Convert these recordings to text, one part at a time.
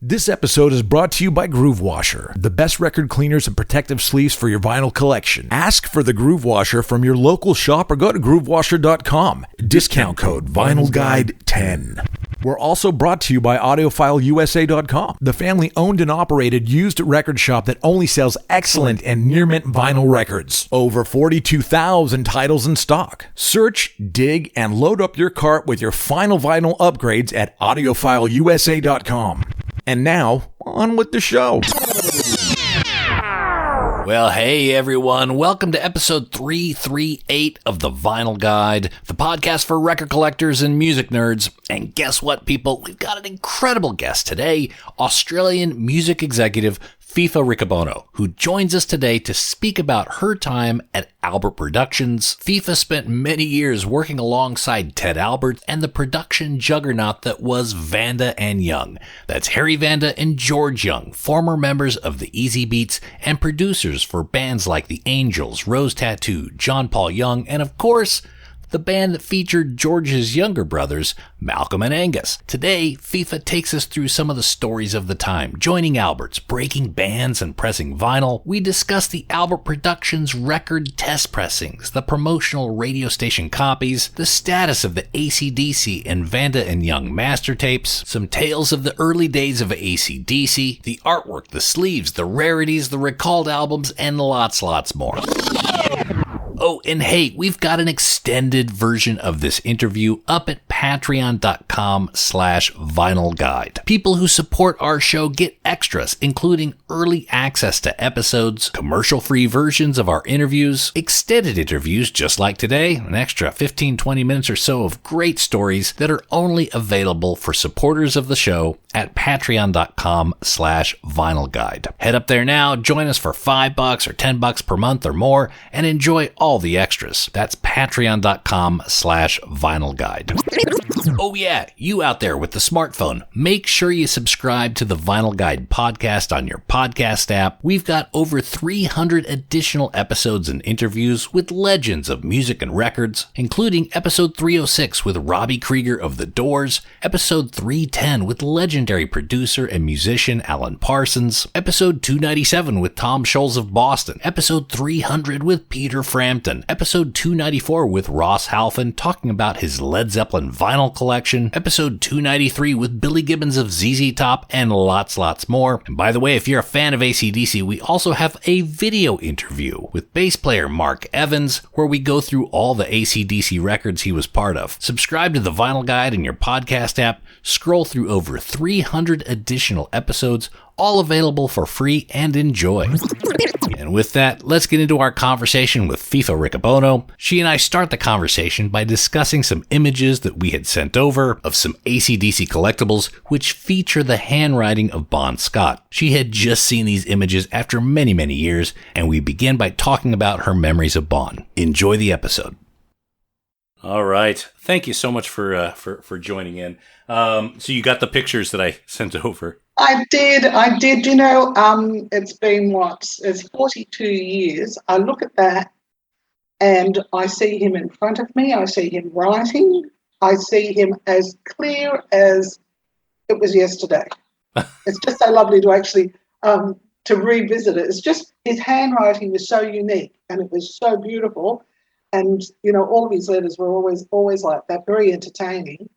This episode is brought to you by Groove Washer, the best record cleaners and protective sleeves for your vinyl collection. Ask for the Groove Washer from your local shop or go to groovewasher.com. Discount code VinylGuide10. We're also brought to you by AudiofileUSA.com, the family-owned and operated used record shop that only sells excellent and near-mint vinyl records. Over 42,000 titles in stock. Search, dig, and load up your cart with your final vinyl upgrades at AudiofileUSA.com. And now, on with the show. Well, hey everyone, welcome to episode 338 of the Vinyl Guide, the podcast for record collectors and music nerds. And guess what, people? We've got an incredible guest today, Australian music executive Fifa Riccobono, who joins us today to speak about her time at Albert Productions. Fifa spent many years working alongside Ted Albert and the production juggernaut that was Vanda Young. That's Harry Vanda and George Young, former members of the Easy Beats and producers for bands like The Angels, Rose Tattoo, John Paul Young, and of course, the band that featured George's younger brothers, Malcolm and Angus. Today, Fifa takes us through some of the stories of the time, joining Albert's, breaking bands and pressing vinyl. We discuss the Albert Productions record test pressings, the promotional radio station copies, the status of the AC/DC and Vanda Young master tapes, some tales of the early days of AC/DC, the artwork, the sleeves, the rarities, the recalled albums, and lots more. Oh, and hey, we've got an extended version of this interview up at patreon.com/vinylguide. People who support our show get extras, including early access to episodes, commercial-free versions of our interviews, extended interviews just like today, an extra 15-20 minutes or so of great stories that are only available for supporters of the show at patreon.com/vinylguide. Head up there now, join us for $5 or $10 per month or more, and enjoy all the extras. That's patreon.com/vinylguide. Oh yeah, you out there with the smartphone, make sure you subscribe to the Vinyl Guide podcast on your podcast app. We've got over 300 additional episodes and interviews with legends of music and records, including episode 306 with Robbie Krieger of The Doors, episode 310 with legendary producer and musician Alan Parsons, episode 297 with Tom Scholes of Boston, episode 300 with Peter Frampton, episode 294 with Ross Halfin talking about his Led Zeppelin vinyl collection, episode 293 with Billy Gibbons of ZZ Top, and lots more. And by the way, if you're a fan of AC/DC, we also have a video interview with bass player Mark Evans, where we go through all the AC/DC records he was part of. Subscribe to the Vinyl Guide in your podcast app, scroll through over 300 additional episodes, all available for free, and enjoy. And with that, let's get into our conversation with Fifa Riccobono. She and I start the conversation by discussing some images that we had sent over of some AC/DC collectibles which feature the handwriting of Bon Scott. She had just seen these images after many years, and we begin by talking about her memories of Bon. Enjoy the episode. All right. Thank you so much for joining in. So you got the pictures that I sent over. I did. You know, it's been it's 42 years. I look at that and I see him in front of me. I see him writing. I see him as clear as it was yesterday. It's just so lovely to actually, to revisit it. It's just, his handwriting was so unique and it was so beautiful. And, you know, all of his letters were always like that, very entertaining.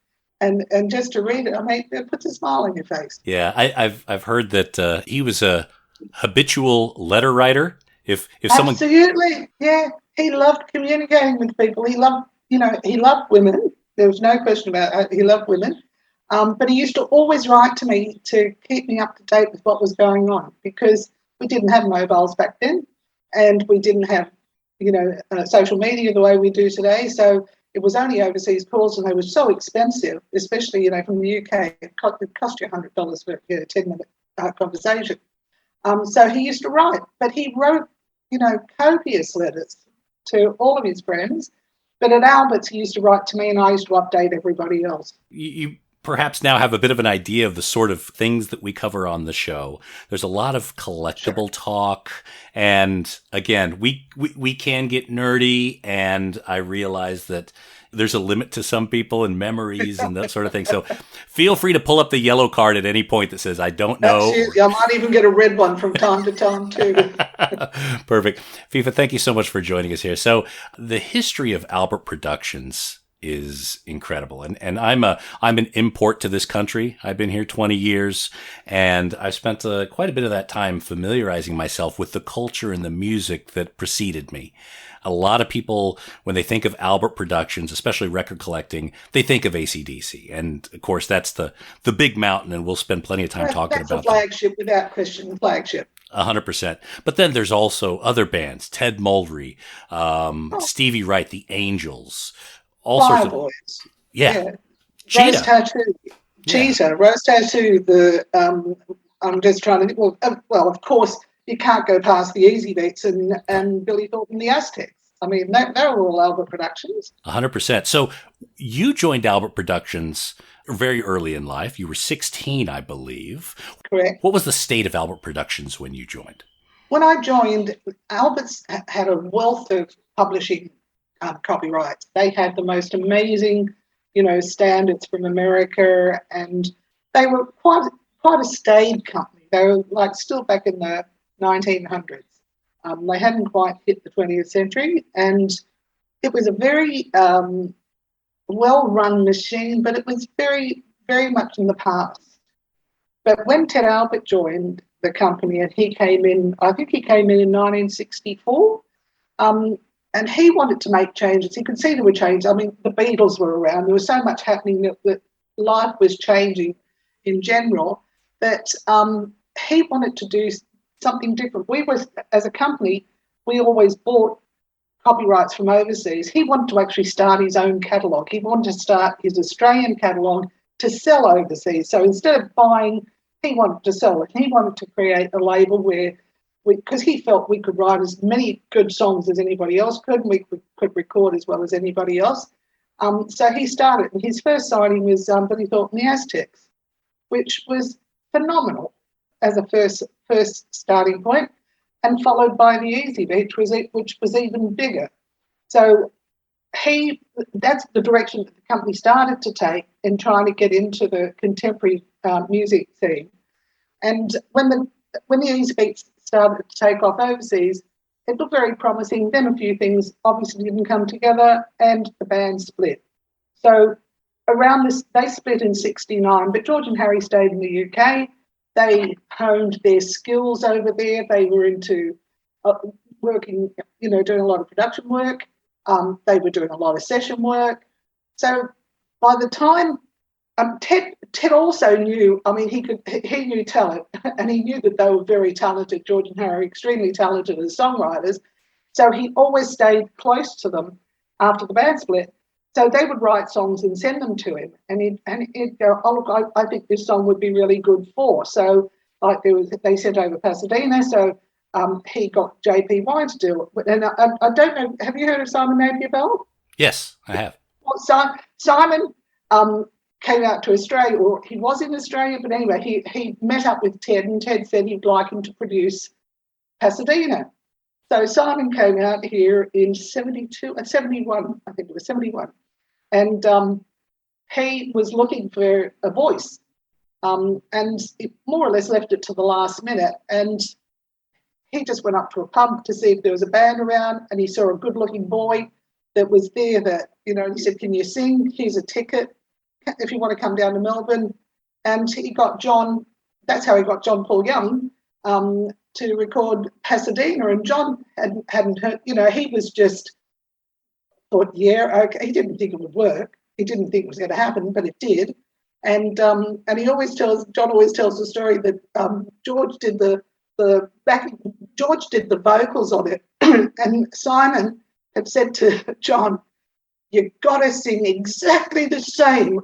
And just to read it, I mean, it puts a smile on your face. Yeah, I've heard that he was a habitual letter writer. If someone absolutely, yeah, he loved communicating with people. He loved women. There was no question about it. He loved women. But he used to always write to me to keep me up to date with what was going on, because we didn't have mobiles back then, and we didn't have social media the way we do today. So it was only overseas calls, and they were so expensive, especially, from the UK. It cost you $100 for a 10-minute conversation. So he used to write, but he wrote, copious letters to all of his friends. But at Albert's, he used to write to me, and I used to update everybody else. You perhaps now have a bit of an idea of the sort of things that we cover on the show. There's a lot of collectible talk, and again, we can get nerdy, and I realize that There's a limit to some people and memories and that sort of thing. So feel free to pull up the yellow card at any point that says, I don't know. Absolutely. I might even get a red one from time to time too. Perfect. FIFA, thank you so much for joining us here. So the history of Albert Productions is incredible. And I'm an import to this country. I've been here 20 years, and I've spent quite a bit of that time familiarizing myself with the culture and the music that preceded me. A lot of people, when they think of Albert Productions, especially record collecting, they think of AC/DC. And of course, that's the big mountain, and we'll spend plenty of time talking about that. That's a flagship, without question, flagship. 100%. But then there's also other bands, Ted Mulry, Stevie Wright, the Angels, all sorts of Boys. Yeah. Rose Tattoo. Cheetah. Rose Tattoo. I'm just trying to. Well, of course, you can't go past the Easy Beats and Billy Thornton and the Aztecs. I mean, they were all Albert Productions. 100%. So you joined Albert Productions very early in life. You were 16, I believe. Correct. What was the state of Albert Productions when you joined? When I joined, Albert's had a wealth of publishing copyrights. They had the most amazing, standards from America, and they were quite a staid company. They were like still back in the 1900s. They hadn't quite hit the 20th century, and it was a very well-run machine, but it was very, very much in the past. But when Ted Albert joined the company, and he came in, I think he came in 1964, and he wanted to make changes. He could see there were changes. I mean, the Beatles were around. There was so much happening that life was changing in general that he wanted to do something different. We were, as a company, we always bought copyrights from overseas. He wanted to actually start his own catalogue. He wanted to start his Australian catalogue to sell overseas. So instead of buying, he wanted to sell it. He wanted to create a label where, because he felt we could write as many good songs as anybody else could, and we could record as well as anybody else. So he started. And his first signing was Billy Thornton and the Aztecs, which was phenomenal as a first starting point, and followed by the Easy Beat, which was even bigger. So that's the direction that the company started to take in trying to get into the contemporary music scene. And when the Easy Beats started to take off overseas, it looked very promising. Then a few things obviously didn't come together, and the band split. So around this, they split in 1969, but George and Harry stayed in the UK. They honed their skills over there. They were into working, doing a lot of production work. They were doing a lot of session work. So by the time Ted also knew, I mean, he knew talent, and he knew that they were very talented, George and Harry, extremely talented as songwriters. So he always stayed close to them after the band split. So they would write songs and send them to him, and he'd go, "Oh look, I think this song would be really good for." So like they sent over Pasadena, so he got JP Wine to do it. And I don't know, have you heard of Simon Napier Bell? Yes, I have. Well, Simon came out to Australia, or he was in Australia, but anyway, he met up with Ted, and Ted said he'd like him to produce Pasadena. So Simon came out here in 71, I think it was 71, and he was looking for a voice, and he more or less left it to the last minute, and he just went up to a pub to see if there was a band around, and he saw a good-looking boy that was there that, and he said, "Can you sing? Here's a ticket if you want to come down to Melbourne." And he got John, that's how he got John Paul Young, to record Pasadena, and John hadn't heard, he was just thought, yeah, okay. He didn't think it would work. He didn't think it was going to happen, but it did. And John always tells the story that George did the vocals on it, and Simon had said to John, "You've got to sing exactly the same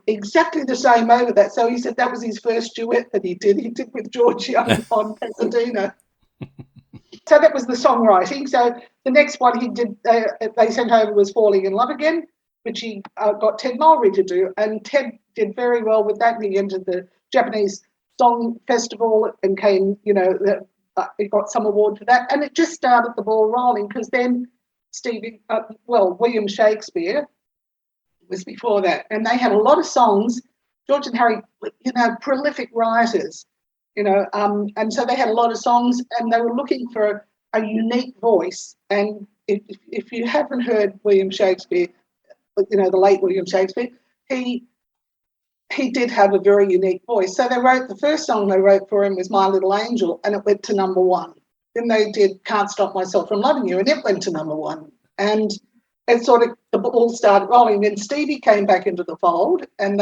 over that." So he said that was his first duet that he did. He did with George Young on Pasadena. So that was the songwriting. So the next one he did, they sent over, was Falling in Love Again, which he got Ted Mulry to do. And Ted did very well with that. And he entered the Japanese Song Festival and came, he got some award for that. And it just started the ball rolling, because then William Shakespeare was before that. And they had a lot of songs. George and Harry, prolific writers, and so they had a lot of songs, and they were looking for a unique voice. And if you haven't heard William Shakespeare, the late William Shakespeare, he did have a very unique voice. So the first song they wrote for him was My Little Angel, and it went to number one. Then they did Can't Stop Myself from Loving You, and it went to number one. And it the ball started rolling. Then Stevie came back into the fold, and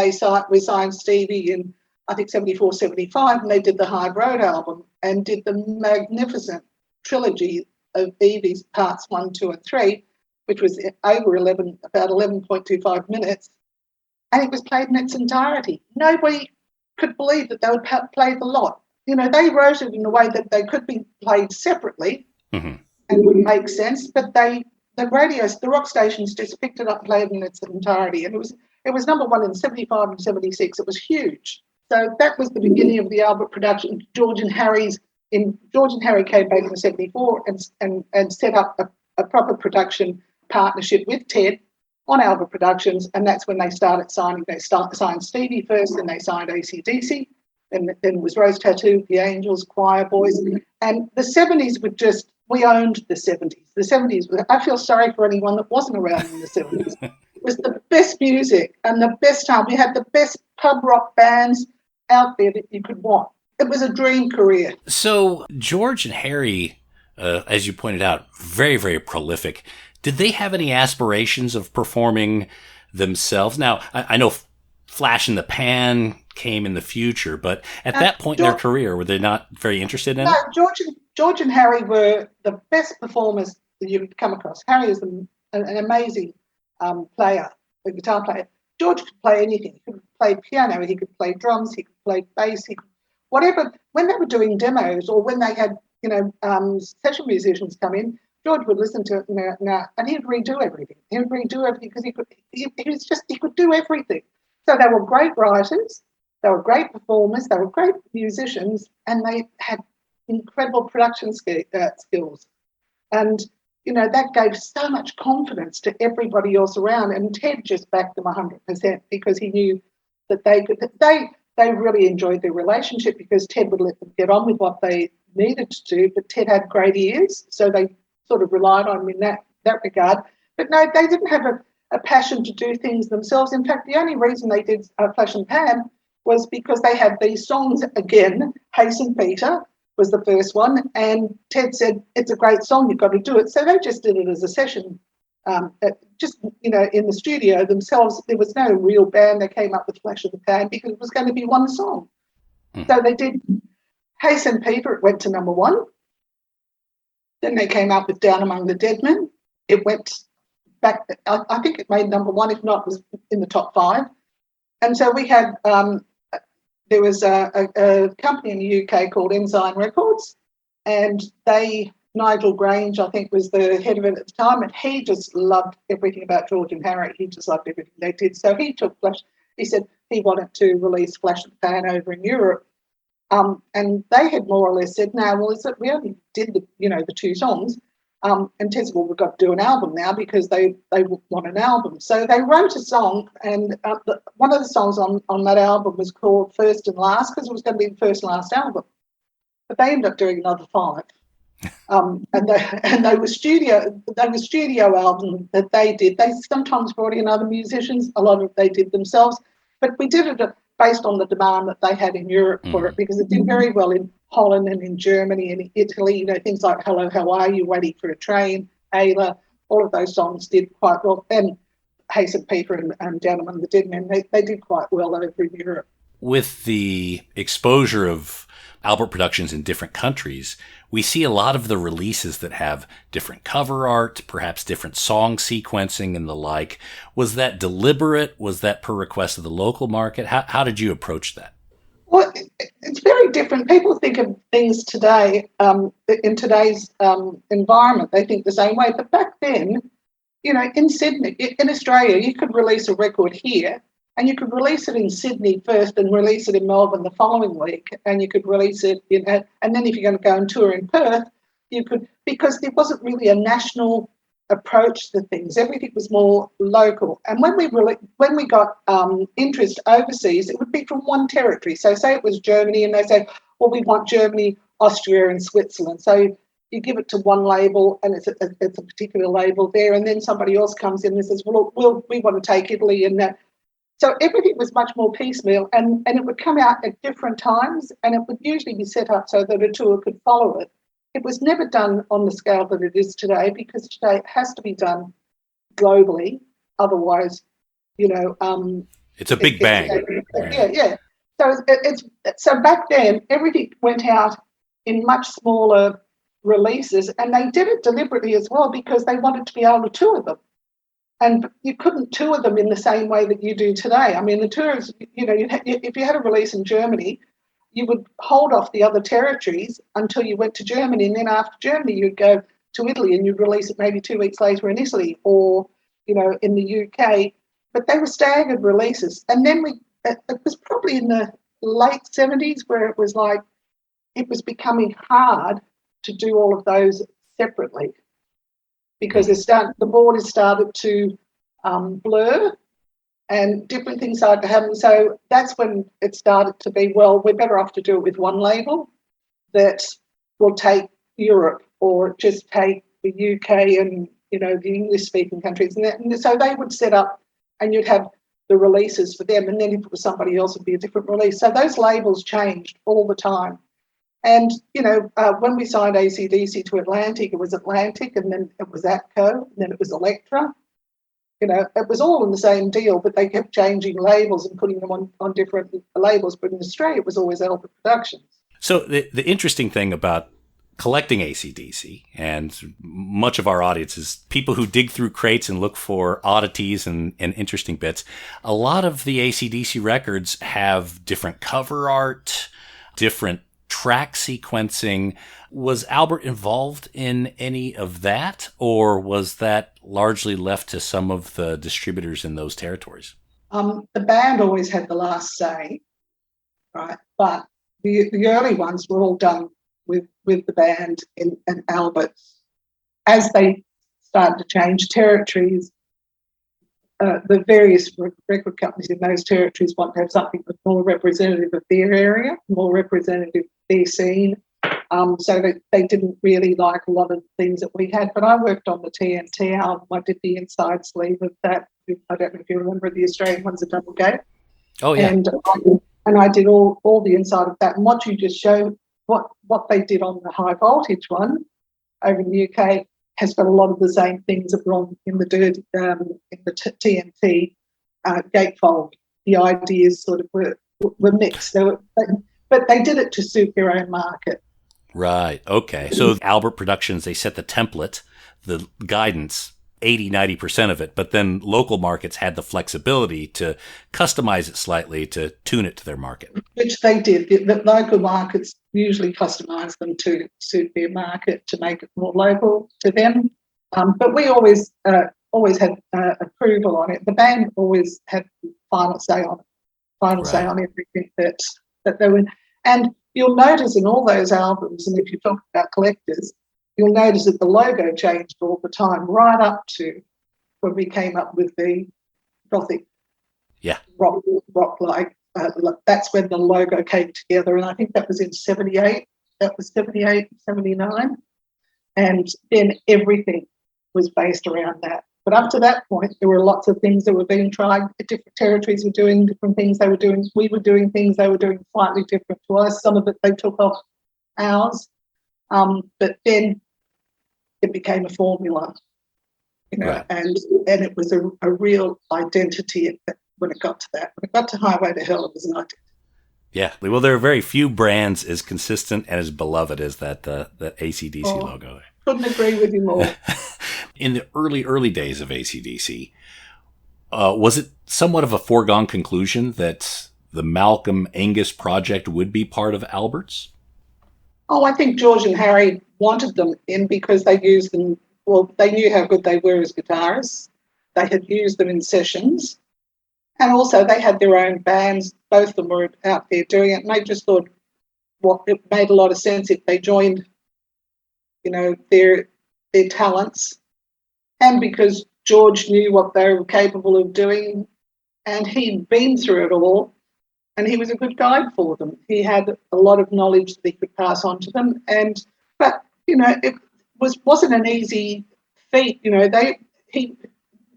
we signed Stevie in, I think, 74, 75, and they did the Hard Road album and did the magnificent trilogy of Evie's parts 1, 2, and 3, which was about 11.25 minutes. And it was played in its entirety. Nobody could believe that they would play the lot. They wrote it in a way that they could be played separately and would make sense, but the rock stations just picked it up and played it in its entirety. And it was number one in 75 and 76. It was huge. So that was the beginning of the Albert production. George and Harry came back in 74 and set up a proper production partnership with Ted on Albert Productions, and that's when they started signing. They signed Stevie first, and they signed AC/DC, and then it was Rose Tattoo, The Angels, Choir Boys, and the 70s were we owned the 70s. The 70s, I feel sorry for anyone that wasn't around in the 70s. It was the best music and the best time. We had the best pub rock bands out there that you could want. It was a dream career. So George and Harry, as you pointed out, very, very prolific. Did they have any aspirations of performing themselves? Now, I know Flash in the Pan came in the future, but at that point in their career, were they not very interested in it? George and Harry were the best performers that you could come across. Harry is an amazing player, a guitar player. George could play anything. He could play piano, he could play drums, he could play bass, whatever. When they were doing demos or when they had, session musicians come in, George would listen to it and he'd redo everything. Because he could do everything. So they were great writers, they were great performers, they were great musicians, and they had incredible production skills. And, that gave so much confidence to everybody else around. And Ted just backed them 100% because he knew that they really enjoyed their relationship because Ted would let them get on with what they needed to do, but Ted had great ears, so they sort of relied on him in that regard. But no, they didn't have a passion to do things themselves. In fact, the only reason they did Flash and Pan was because they had these songs again. Hasten Peter was the first one, and Ted said, it's a great song, you've got to do it. So they just did it as a session, in the studio themselves. There was no real band. They came up with Flash and Pan because it was going to be one song. So they did Hasten Peter, it went to number one. Then they came up with Down Among the Dead Men. It went back, I think it made number one, if not, it was in the top 5. And so we had, there was a company in the UK called Ensign Records, and Nigel Grange, I think, was the head of it at the time, and he just loved everything about George and Harry. He just loved everything they did. So he took Flash, he said he wanted to release Flash and Pan over in Europe. And they had more or less said, no, well, we only did the 2 songs. And Ted said, well, we've got to do an album now because they want an album. So they wrote a song, and one of the songs on that album was called First and Last because it was going to be the first and last album. But they ended up doing another 5. And they were studio albums that they did. They sometimes brought in other musicians. A lot of it they did themselves. But we did it based on the demand that they had in Europe for it, because it did very well in Holland and in Germany and in Italy, things like Hello, How Are You, Waiting for a Train, Ayla, all of those songs did quite well. And Hasten Peter and Down Among the Dead Men, they did quite well over in Europe. With the exposure of Albert Productions in different countries, we see a lot of the releases that have different cover art, perhaps different song sequencing and the like. Was that deliberate? Was that per request of the local market? How did you approach that? Well, it's very different. People think of things today, in today's environment, they think the same way. But back then, in Sydney, in Australia, you could release a record here, and you could release it in Sydney first and release it in Melbourne the following week, and you could release it and then if you're going to go and tour in Perth, you could, because there wasn't really a national approach the things. Everything was more local. And when we got interest overseas, it would be from one territory. So say it was Germany, and they say, well, we want Germany, Austria, and Switzerland. So you give it to one label, and it's a particular label there, and then somebody else comes in and says, well, we want to take Italy and that. So everything was much more piecemeal, and it would come out at different times, and it would usually be set up so that a tour could follow it. It was never done on the scale that it is today, because today it has to be done globally. Otherwise, it's a big bang. Yeah. So back then, everything went out in much smaller releases, and they did it deliberately as well, because they wanted to be able to tour them. And you couldn't tour them in the same way that you do today. I mean, the tours, if you had a release in Germany, you would hold off the other territories until you went to Germany, and then after Germany, you'd go to Italy and you'd release it maybe 2 weeks later in Italy, or, in the UK. But they were staggered releases. And then it was probably in the late 70s where it was like, it was becoming hard to do all of those separately, because the borders started to blur, and different things started to happen. So that's when it started to be, well, we're better off to do it with one label that will take Europe, or just take the UK and, the English-speaking countries. And so they would set up, and you'd have the releases for them, and then if it was somebody else, it would be a different release. So those labels changed all the time. And, when we signed AC/DC to Atlantic, it was Atlantic, and then it was ATCO, and then it was Electra. It was all in the same deal, but they kept changing labels and putting them on different labels. But in Australia, it was always Albert Productions. So the interesting thing about collecting AC/DC, and much of our audience is people who dig through crates and look for oddities and interesting bits. A lot of the AC/DC records have different cover art, different track sequencing. Was Albert involved in any of that, or was that largely left to some of the distributors in those territories? The band always had the last say, right? But the early ones were all done with the band and Albert. As they started to change territories, the various record companies in those territories want to have something that's more representative of their area, more representative of their scene. So they didn't really like a lot of the things that we had. But I worked on the TNT album. I did the inside sleeve of that. I don't know if you remember, the Australian one's a double gate. Oh, yeah. And I did all the inside of that. And what you just showed, what they did on the high voltage one over in the UK has got a lot of the same things that were on in the TNT gatefold. The ideas sort of were mixed. But they did it to suit their own market. Right. Okay. So Albert Productions, they set the template, the guidance, 80-90% of it, but then local markets had the flexibility to customize it slightly to tune it to their market. Which they did. The local markets usually customise them to suit their market, to make it more local to them. But we always had approval on it. The band always had final say on it, say on everything that they were. And you'll notice in all those albums, and if you talk about collectors, you'll notice that the logo changed all the time, right up to when we came up with the Gothic rock-like. That's when the logo came together, and I think that was in 78. That was 78, 79. And then everything was based around that. But up to that point, there were lots of things that were being tried. Different territories were doing different things. They were doing, we were doing things they were doing slightly different to us. Some of it they took off ours. But then it became a formula, right. and it was a real identity when it got to that. When it got to Highway to Hell, it was an identity. Yeah. Well, there are very few brands as consistent and as beloved as that AC/DC logo. Couldn't agree with you more. In the early days of AC/DC, was it somewhat of a foregone conclusion that the Malcolm Angus project would be part of Albert's? Oh, I think George and Harry wanted them in because they used them. Well, they knew how good they were as guitarists. They had used them in sessions. And also they had their own bands. Both of them were out there doing it. And they just thought, it made a lot of sense if they joined, their talents and because George knew what they were capable of doing, and he'd been through it all, and he was a good guide for them. He had a lot of knowledge that he could pass on to them, but it wasn't an easy feat.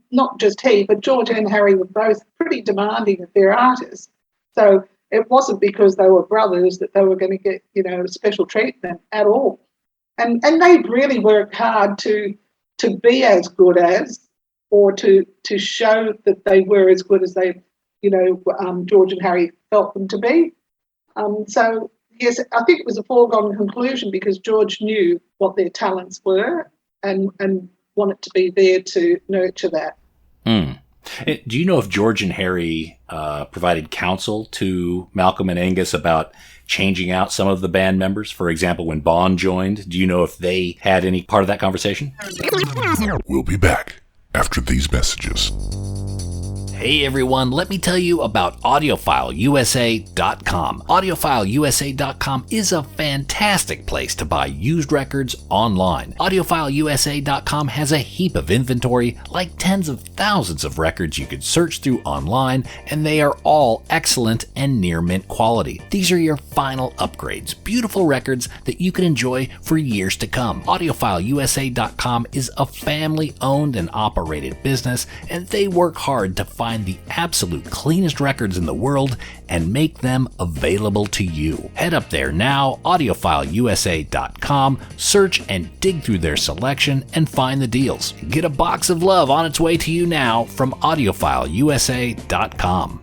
Not just he, but George and Harry were both pretty demanding of their artists. So it wasn't because they were brothers that they were going to get, special treatment at all. And they really worked hard to be as good as, or to show that they were as good as they, George and Harry felt them to be. So, yes, I think it was a foregone conclusion because George knew what their talents were and wanted to be there to nurture that. Do you know if George and Harry provided counsel to Malcolm and Angus about changing out some of the band members? For example, when Bond joined, do you know if they had any part of that conversation? We'll be back after these messages. Hey everyone, let me tell you about AudiofileUSA.com. AudiofileUSA.com is a fantastic place to buy used records online. AudiofileUSA.com has a heap of inventory, like tens of thousands of records you could search through online, and they are all excellent and near mint quality. These are your final upgrades, beautiful records that you can enjoy for years to come. AudiofileUSA.com is a family-owned and operated business, and they work hard to find the absolute cleanest records in the world and make them available to you. Head up there now, AudiofileUSA.com, search and dig through their selection and find the deals. Get a box of love on its way to you now from AudiofileUSA.com.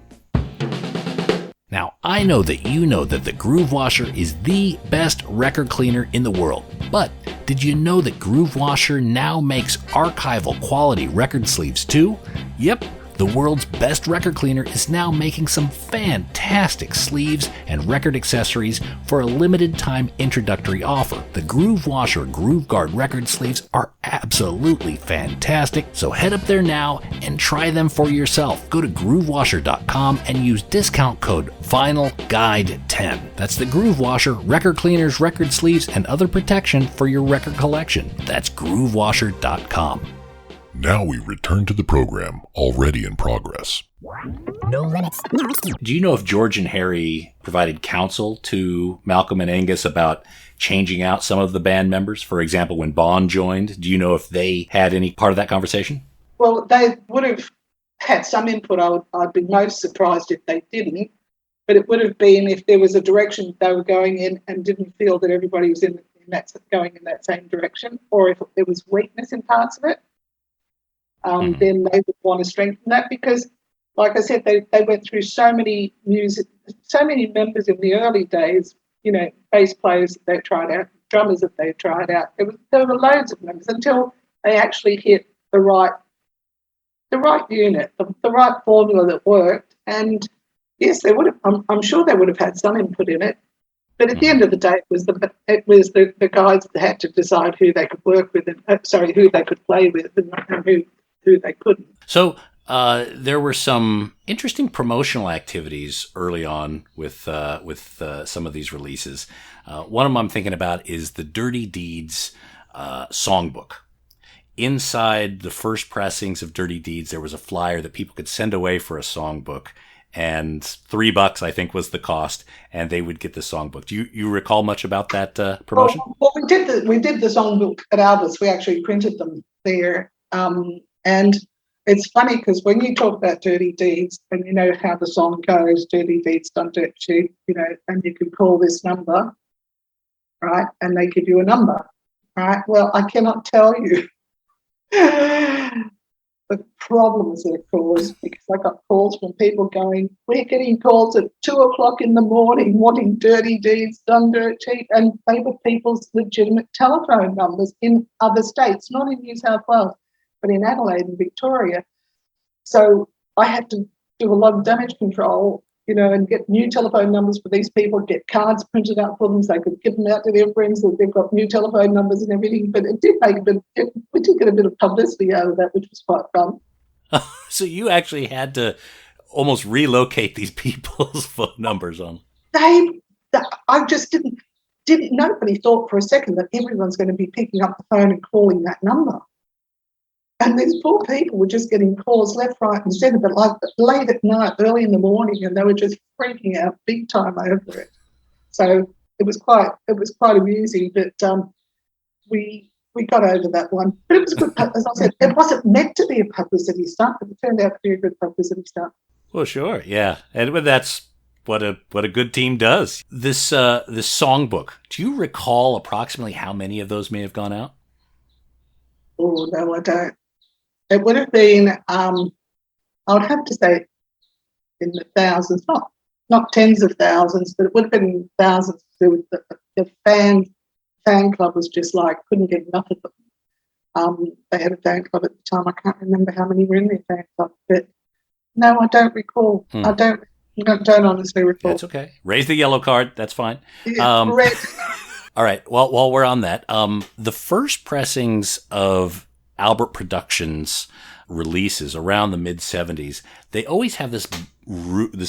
Now, I know that you know that the Groove Washer is the best record cleaner in the world, but did you know that Groove Washer now makes archival quality record sleeves too? Yep. The world's best record cleaner is now making some fantastic sleeves and record accessories for a limited time introductory offer. The Groove Washer Groove Guard record sleeves are absolutely fantastic, so head up there now and try them for yourself. Go to groovewasher.com and use discount code VinylGuide10. That's the Groove Washer record cleaners, record sleeves, and other protection for your record collection. That's groovewasher.com. Now we return to the program already in progress. No limits. Do you know if George and Harry provided counsel to Malcolm and Angus about changing out some of the band members? For example, when Bond joined, do you know if they had any part of that conversation? Well, they would have had some input. I'd be most surprised if they didn't. But it would have been if there was a direction they were going in and didn't feel that everybody was going in that same direction, or if there was weakness in parts of it. Then they would want to strengthen that because, like I said, they went through so many members in the early days, bass players that they tried out, drummers that they tried out. There were loads of members until they actually hit the right unit, the right formula that worked. And yes, they would have. I'm sure they would have had some input in it. But at the end of the day, it was the guys that had to decide who they could work with, who they could play with, and who they couldn't. So there were some interesting promotional activities early on with some of these releases. One of them I'm thinking about is the Dirty Deeds songbook. Inside the first pressings of Dirty Deeds, there was a flyer that people could send away for a songbook. And $3, I think, was the cost, and they would get the songbook. Do you recall much about that promotion? Well, we did the songbook at Albus. We actually printed them there. And it's funny because when you talk about Dirty Deeds and you know how the song goes, Dirty Deeds done dirt cheap, and you can call this number, right? And they give you a number, right? Well, I cannot tell you the problems that it caused because I got calls from people going, we're getting calls at 2:00 in the morning wanting Dirty Deeds done dirt cheap, and they were people's legitimate telephone numbers in other states, not in New South Wales, but in Adelaide and Victoria. So I had to do a lot of damage control, and get new telephone numbers for these people, get cards printed out for them so they could give them out to their friends that they've got new telephone numbers and everything. But it did make we did get a bit of publicity out of that, which was quite fun. So you actually had to almost relocate these people's phone numbers on. I just didn't, nobody thought for a second that everyone's going to be picking up the phone and calling that number. And these poor people were just getting calls left, right, and centre, but like late at night, early in the morning, and they were just freaking out big time over it. So it was quite amusing, but we got over that one. But it was good. As I said, it wasn't meant to be a publicity stunt, but it turned out to be a good publicity stunt. Well, sure, yeah, and that's what a good team does. This songbook. Do you recall approximately how many of those may have gone out? Oh no, I don't. It would have been. I would have to say in the thousands, not tens of thousands, but it would have been thousands. The fan club was just like couldn't get enough of them. They had a fan club at the time. I can't remember how many were in their fan club, but no, I don't recall. I don't honestly recall. That's okay. Raise the yellow card. That's fine. Yeah, red. All right. Well, while we're on that, the first pressings of Albert Productions releases around the mid 70s, they always have this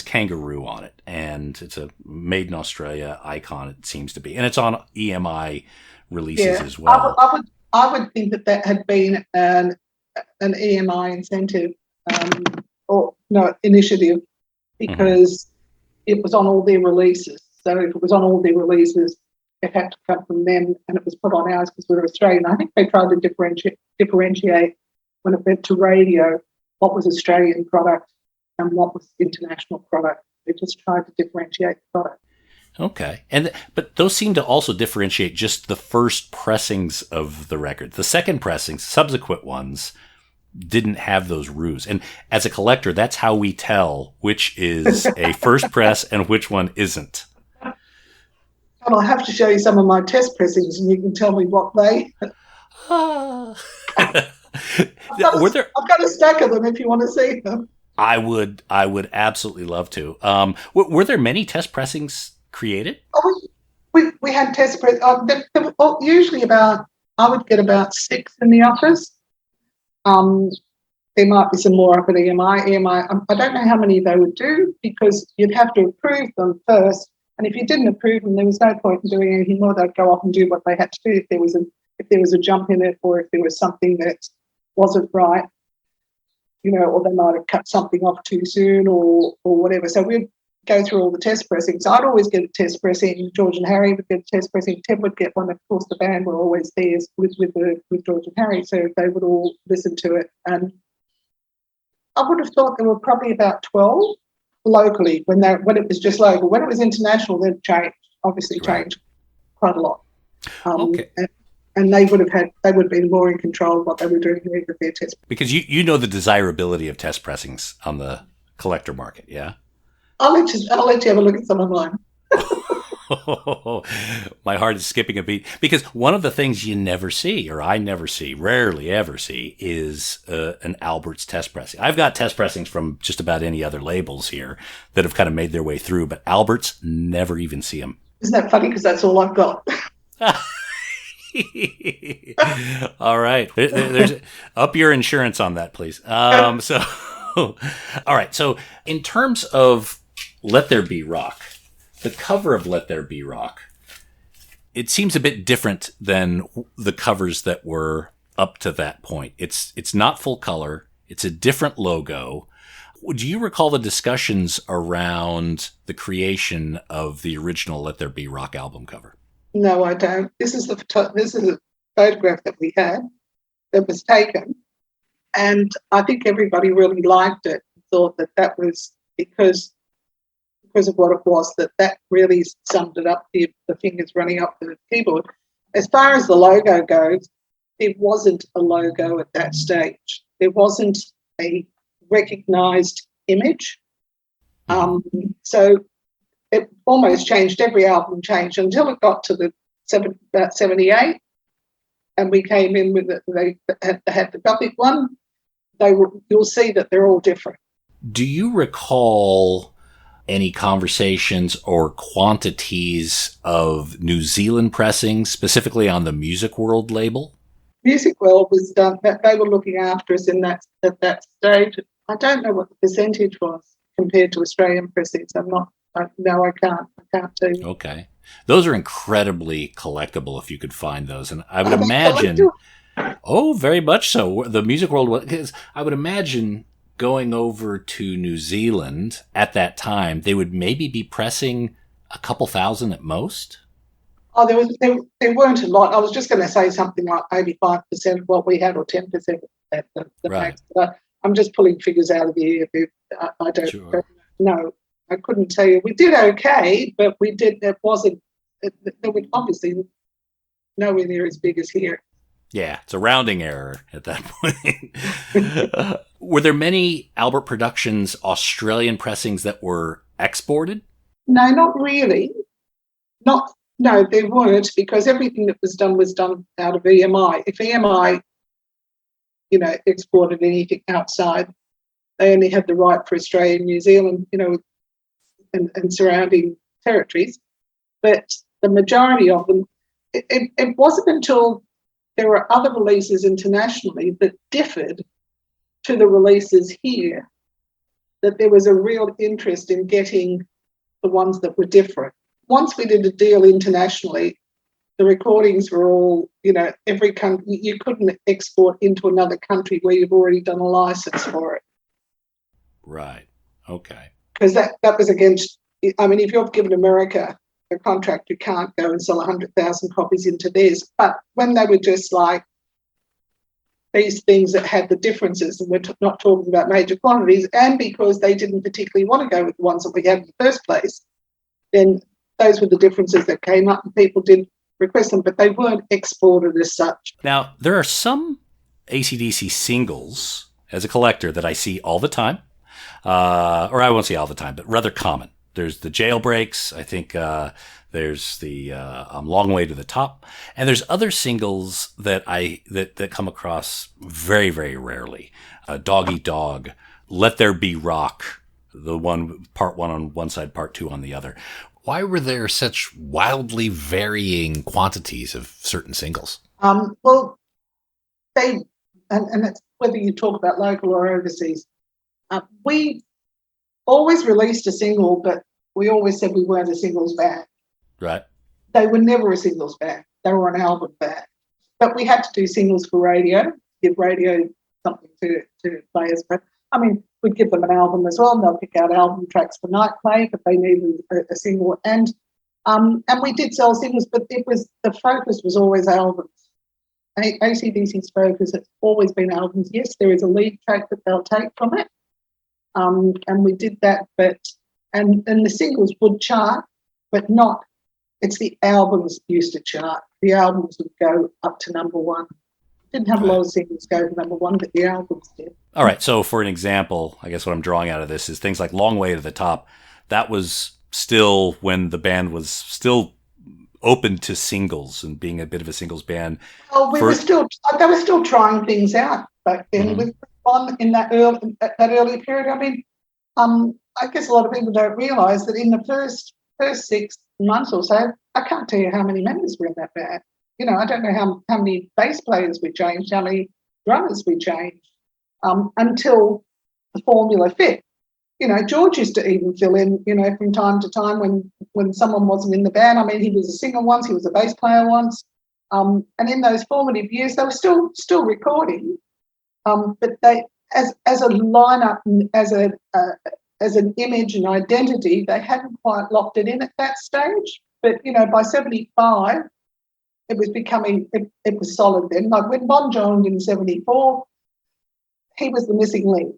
kangaroo on it, and it's a made in Australia icon. It seems to be, and it's on EMI releases as well. I would think that had been an EMI incentive initiative, because it was on all their releases. So if it was on all their releases, it had to come from them, and it was put on ours because we were Australian. I think they tried to differentiate when it went to radio what was Australian product and what was international product. They just tried to differentiate the product. Okay. But those seem to also differentiate just the first pressings of the record. The second pressings, subsequent ones, didn't have those roos. And as a collector, that's how we tell which is a first press and which one isn't. I'll have to show you some of my test pressings, and you can tell me what they. I've got a stack of them if you want to see them. I would absolutely love to. Were there many test pressings created? Oh, we had test press. Usually I would get about 6 in the office. There might be some more up at EMI. I don't know how many they would do, because you'd have to approve them first. And if you didn't approve them, there was no point in doing anything more. They'd go off and do what they had to do if there was a jump in it, or if there was something that wasn't right, or they might have cut something off too soon or whatever. So we'd go through all the test pressings. I'd always get a test pressing. George and Harry would get a test pressing. Ted would get one. Of course, the band were always there with George and Harry, so they would all listen to it. And I would have thought there were probably about 12 locally when it was just local. When it was international, they'd changed quite a lot. Okay. And they would have been more in control of what they were doing with their test. Because you know the desirability of test pressings on the collector market, yeah? I'll let you have a look at some of mine. My heart is skipping a beat, because one of the things you never see, or I never see, rarely ever see, is an Albert's test pressing. I've got test pressings from just about any other labels here that have kind of made their way through, but Albert's, never even see them. Isn't that funny? Because that's all I've got. All right. There's up your insurance on that, please. So, all right. So in terms of Let There Be Rock, the cover of Let There Be Rock, it seems a bit different than the covers that were up to that point. It's not full color. It's a different logo. Do you recall the discussions around the creation of the original Let There Be Rock album cover? No, I don't. This is a photograph that we had that was taken, and I think everybody really liked it. Thought that was because of what it was, that really summed it up, the fingers running up the keyboard. As far as the logo goes, it wasn't a logo at that stage. There wasn't a recognised image. So it almost changed. Every album changed until it got to about 78, and we came in with they had the Gothic one. You'll see that they're all different. Do you recall any conversations or quantities of New Zealand pressings, specifically on the Music World label? Music World was done. They were looking after us at that stage. I don't know what the percentage was compared to Australian pressings. No, I can't tell you. Okay. Those are incredibly collectible if you could find those. And I would imagine Oh, very much so. The music world, because I would imagine going over to New Zealand at that time, they would maybe be pressing a couple thousand at most. Oh, there weren't a lot. I was just going to say something like 85% of what we had, or 10% at the Right. max. But I'm just pulling figures out of the air. I don't know. I couldn't tell you. We did okay, but we did. It wasn't. There was obviously nowhere near as big as here. Yeah, it's a rounding error at that point. Were there many Albert Productions Australian pressings that were exported? No, not really. No, there weren't, because everything that was done out of EMI. If EMI, exported anything outside, they only had the right for Australia and New Zealand, and surrounding territories. But the majority of them, it wasn't until there were other releases internationally that differed to the releases here that there was a real interest in getting the ones that were different. Once we did a deal internationally, the recordings were all, every country, you couldn't export into another country where you've already done a license for it. Right. Okay. Because that was against, if you've given America a contract, you can't go and sell 100,000 copies into theirs. But when they were just like these things that had the differences, and we're not talking about major quantities, and because they didn't particularly want to go with the ones that we had in the first place, then those were the differences that came up, and people did request them, but they weren't exported as such. Now, there are some AC/DC singles as a collector that I see all the time, or I won't say all the time, but rather common. There's the Jailbreaks. I think there's the Long Way to the Top, and there's other singles that that come across very, very rarely. Dog Eat Dog, Let There Be Rock, the one part one on one side, part two on the other. Why were there such wildly varying quantities of certain singles? Well, and it's whether you talk about local or overseas. We always released a single, but we always said we weren't a singles band. Right. They were never a singles band. They were an album band. But we had to do singles for radio, give radio something to play as. But we'd give them an album as well, and they'll pick out album tracks for night play, but they needed a single. And we did sell singles, but the focus was always albums. AC/DC's focus has always been albums. Yes, there is a lead track that they'll take from it, and we did that. But and the singles would chart, but not. It's the albums used to chart. The albums would go up to number one. Didn't have a lot of singles go to number one, but the albums did. All right. So for an example, I guess what I'm drawing out of this is things like Long Way to the Top. That was still when the band was still open to singles and being a bit of a singles band. Oh, they were still trying things out back then with in that early period. I guess a lot of people don't realise that in the first 6 months or so, I can't tell you how many members were in that band. I don't know how many bass players we changed, how many drummers we changed, until the formula fit. George used to even fill in, from time to time when someone wasn't in the band. He was a singer once, he was a bass player once. And in those formative years, they were still recording. But they, as a lineup, as an image and identity, they hadn't quite locked it in at that stage. But, by 75, it was becoming, it was solid then. Like when Bon joined in 74, he was the missing link.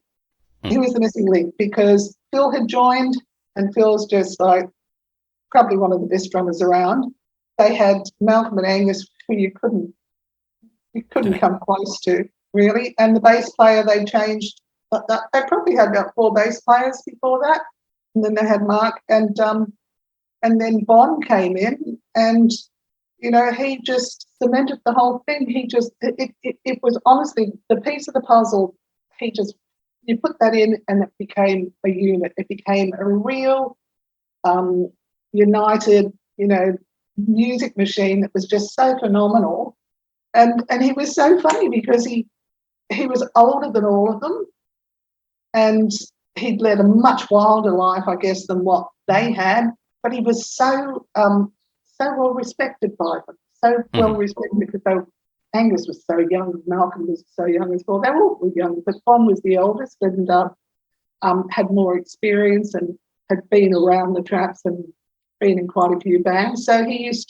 He was the missing link because Phil had joined, and Phil's just like probably one of the best drummers around. They had Malcolm and Angus, who you couldn't come close to, really. And the bass player they changed. They probably had about 4 bass players before that, and then they had Mark, and then Bon came in, and he just cemented the whole thing. It was honestly the piece of the puzzle. You put that in, and it became a unit. It became a real united, music machine that was just so phenomenal. And he was so funny because he was older than all of them, and he'd led a much wilder life, I guess, than what they had. But he was so well respected by them, so well respected because Angus was so young, Malcolm was so young as well. They were all young, but Bon was the eldest and had more experience and had been around the traps and been in quite a few bands. So he was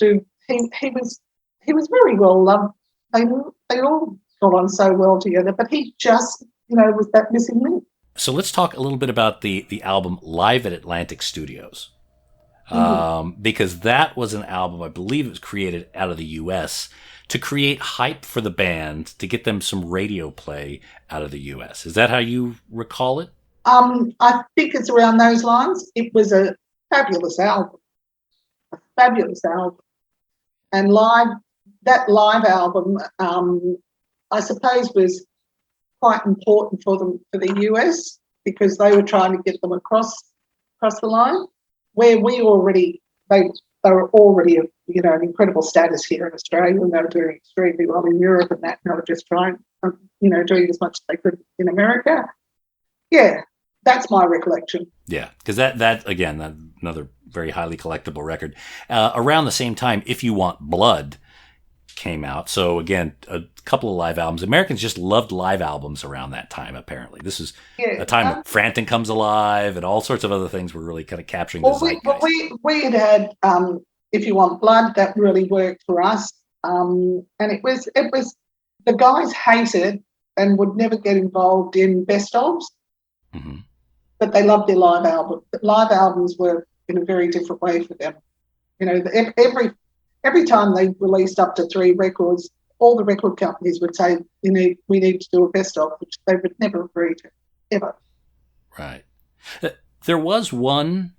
very well loved. They all got on so well together, but he just, was that missing link. So let's talk a little bit about the album Live at Atlantic Studios. Because that was an album, I believe it was created out of the U.S. to create hype for the band, to get them some radio play out of the U.S. Is that how you recall it? I think it's around those lines. It was a fabulous album. And that live album, I suppose, was quite important for them, for the US, because they were trying to get them across the line, where they were already an incredible status here in Australia, and they were doing extremely well in Europe and that, and they were just trying, doing as much as they could in America. Yeah, that's my recollection. Yeah, because that again, that another very highly collectible record. Around the same time, If You Want Blood came out. So again, a couple of live albums. Americans just loved live albums around that time, apparently. This is a time when Frampton Comes Alive and all sorts of other things were really kind of capturing the zeitgeist. We had If You Want Blood, that really worked for us. And it was the guys hated and would never get involved in best ofs. Mm-hmm. But they loved their live album. But live albums were in a very different way for them. Every time they released up to 3 records, all the record companies would say, we need to do a best of, which they would never agree to, ever. Right. There was one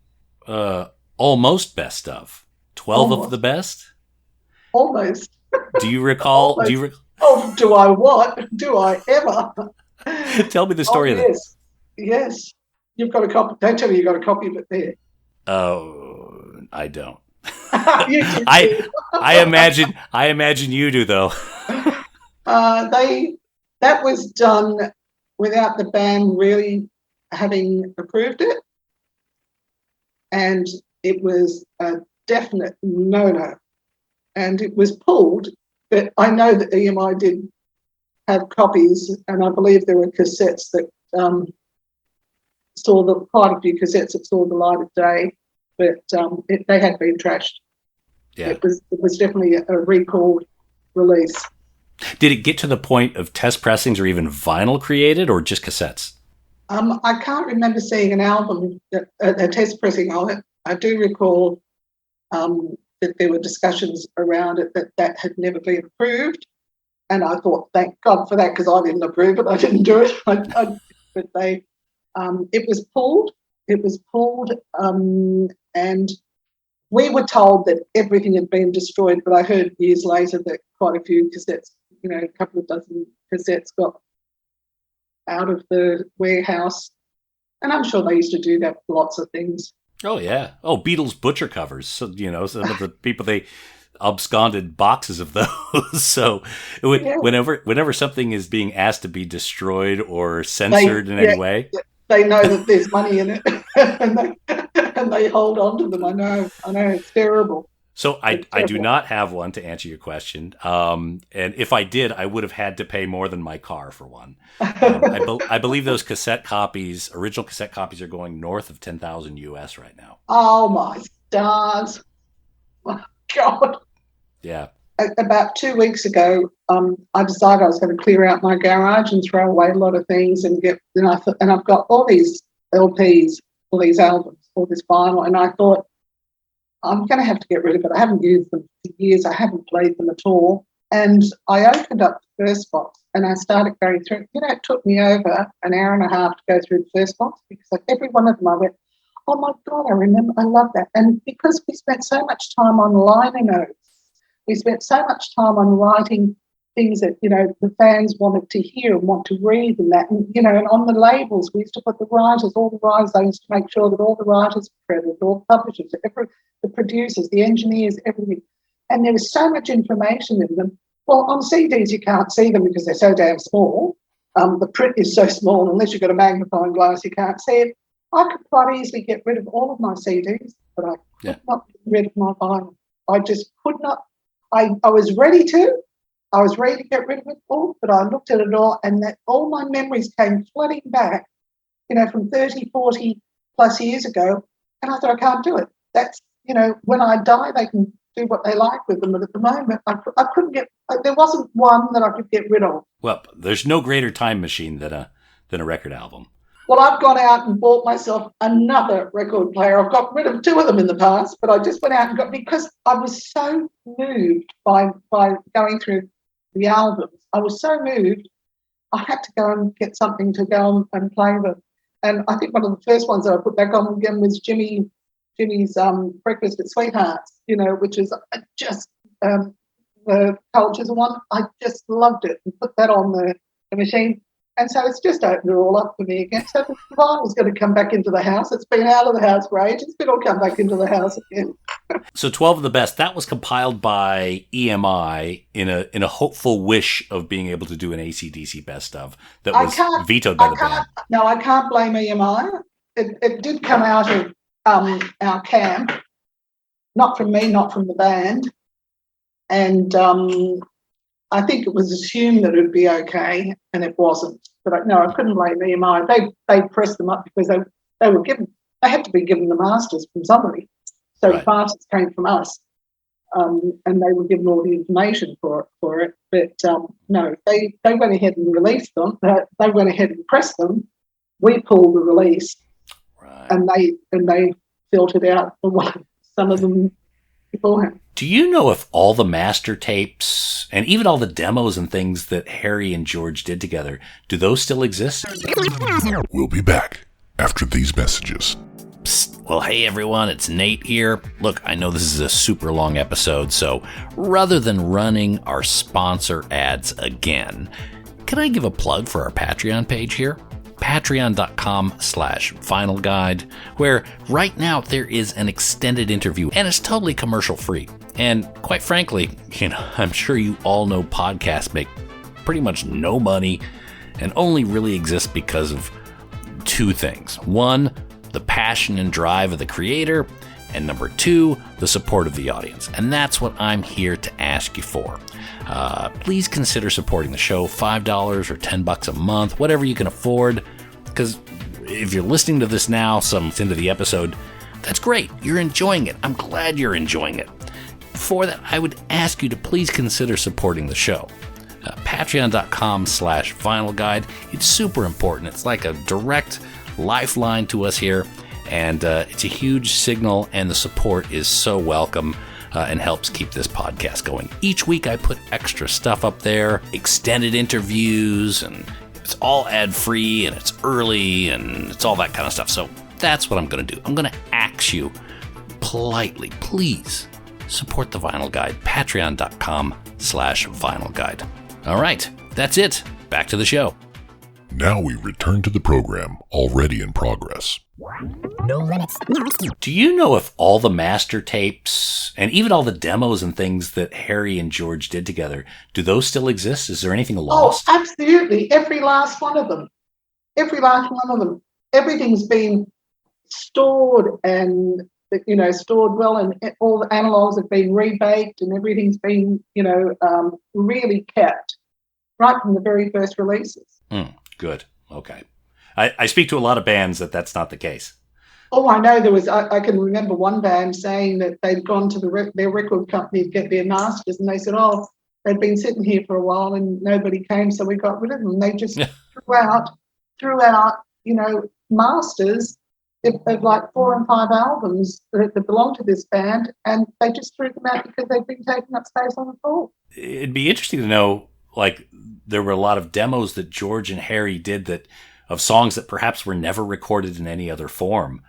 almost best of, 12 of the best? Almost. Do you recall? Do I what? Do I ever? Tell me the story of that. Yes. You've got a copy. Don't tell me you've got a copy of it there. Oh, I don't. You do. I imagine you do, though. That was done without the band really having approved it, and it was a definite no. And it was pulled, but I know that EMI did have copies, and I believe there were cassettes that quite a few cassettes that saw the light of day, but they had been trashed. Yeah. It was definitely a recalled release. Did it get to the point of test pressings or even vinyl created, or just cassettes? I can't remember seeing an album, a test pressing of it. I do recall that there were discussions around it that had never been approved, and I thought, thank God for that, because I didn't approve it. I didn't do it. But it was pulled. It was pulled, and we were told that everything had been destroyed, but I heard years later that quite a few cassettes, a couple of dozen cassettes got out of the warehouse. And I'm sure they used to do that with lots of things. Oh, yeah. Oh, Beatles butcher covers. So, some of the people, they absconded boxes of those. So whenever something is being asked to be destroyed or censored in any way. They know that there's money in it and they hold on to them. I know, it's terrible. So I do not have one, to answer your question. And if I did, I would have had to pay more than my car for one. I believe those original cassette copies, are going north of $10,000 US right now. Oh my stars. My God. Yeah. About 2 weeks ago, I decided I was going to clear out my garage and throw away a lot of things and I've got all these LPs, all these albums, all this vinyl, and I thought, I'm going to have to get rid of it. I haven't used them for years. I haven't played them at all. And I opened up the first box and I started going through. It took me over an hour and a half to go through the first box, because every one of them I went, oh my God, I love that. And because we spent so much time on liner notes, we spent so much time on writing things that, the fans wanted to hear and want to read and that. And, and on the labels, we used to put all the writers, I used to make sure that all the writers were credited, all the publishers, the producers, the engineers, everything. And there was so much information in them. Well, on CDs, you can't see them because they're so damn small. The print is so small, unless you've got a magnifying glass, you can't see it. I could quite easily get rid of all of my CDs, but I could not get rid of my vinyl. I just could not. I was ready to, I was ready to get rid of it all, but I looked at it all, and that all my memories came flooding back, from 30, 40 plus years ago, and I thought, I can't do it. That's, when I die, they can do what they like with them, but at the moment, I couldn't there wasn't one that I could get rid of. Well, there's no greater time machine than a record album. Well, I've gone out and bought myself another record player. I've got rid of 2 of them in the past, but I just went out and because I was so moved by going through the albums. I was so moved, I had to go and get something to go and play them. And I think one of the first ones that I put back on again was Jimmy's Breakfast at Sweethearts, which is just the Cultures one. I just loved it and put that on the machine. And so it's just opened it all up for me again. So the vinyl's going to come back into the house. It's been out of the house for ages, but it'll come back into the house again. So 12 of the Best, that was compiled by EMI in a hopeful wish of being able to do an AC/DC best of that was vetoed by the band. No, I can't blame EMI. It did come out of our camp, not from me, not from the band. And I think it was assumed that it would be okay, and it wasn't. But I couldn't blame EMI. They pressed them up because they had to be given the masters from somebody. So right. The masters came from us, and they were given all the information for it. But no, they went ahead and released them. They went ahead and pressed them. We pulled the release, right. and they filtered out some of them beforehand. Do you know if all the master tapes and even all the demos and things that Harry and George did together, do those still exist? We'll be back after these messages. Psst. Well, hey everyone, it's Nate here. Look, I know this is a super long episode, so rather than running our sponsor ads again, can I give a plug for our Patreon page here? Patreon.com/Vinyl Guide, where right now there is an extended interview and it's totally commercial free. And quite frankly, I'm sure you all know podcasts make pretty much no money and only really exist because of 2 things. 1, the passion and drive of the creator, and number 2, the support of the audience. And that's what I'm here to ask you for. Please consider supporting the show, $5 or $10 a month, whatever you can afford, because if you're listening to this now, some into the episode, that's great. You're enjoying it. I'm glad you're enjoying it. For that, I would ask you to please consider supporting the show. Patreon.com/Vinyl Guide. It's super important. It's like a direct lifeline to us here, and it's a huge signal, and the support is so welcome. And helps keep this podcast going. Each week I put extra stuff up there, extended interviews, and it's all ad-free, and it's early, and it's all that kind of stuff. So that's what I'm going to do. I'm going to ask you politely, please support the Vinyl Guide, patreon.com/Vinyl Guide. All right, that's it. Back to the show. Now we return to the program, already in progress. No limits. Do you know if all the master tapes and even all the demos and things that Harry and George did together, do those still exist? Is there anything lost? Oh, absolutely. Every last one of them. Every last one of them. Everything's been stored and, stored well, and all the analogs have been rebaked and everything's been, really kept right from the very first releases. Good. Okay. I speak to a lot of bands that's not the case. Oh, I know. I can remember one band saying that they'd gone to their record company to get their masters, and they said, they'd been sitting here for a while and nobody came, so we got rid of them. They just threw out, masters of like 4 and 5 albums that belonged to this band, and they just threw them out because they'd been taking up space on the floor. It'd be interesting to know, there were a lot of demos that George and Harry did of songs that perhaps were never recorded in any other form.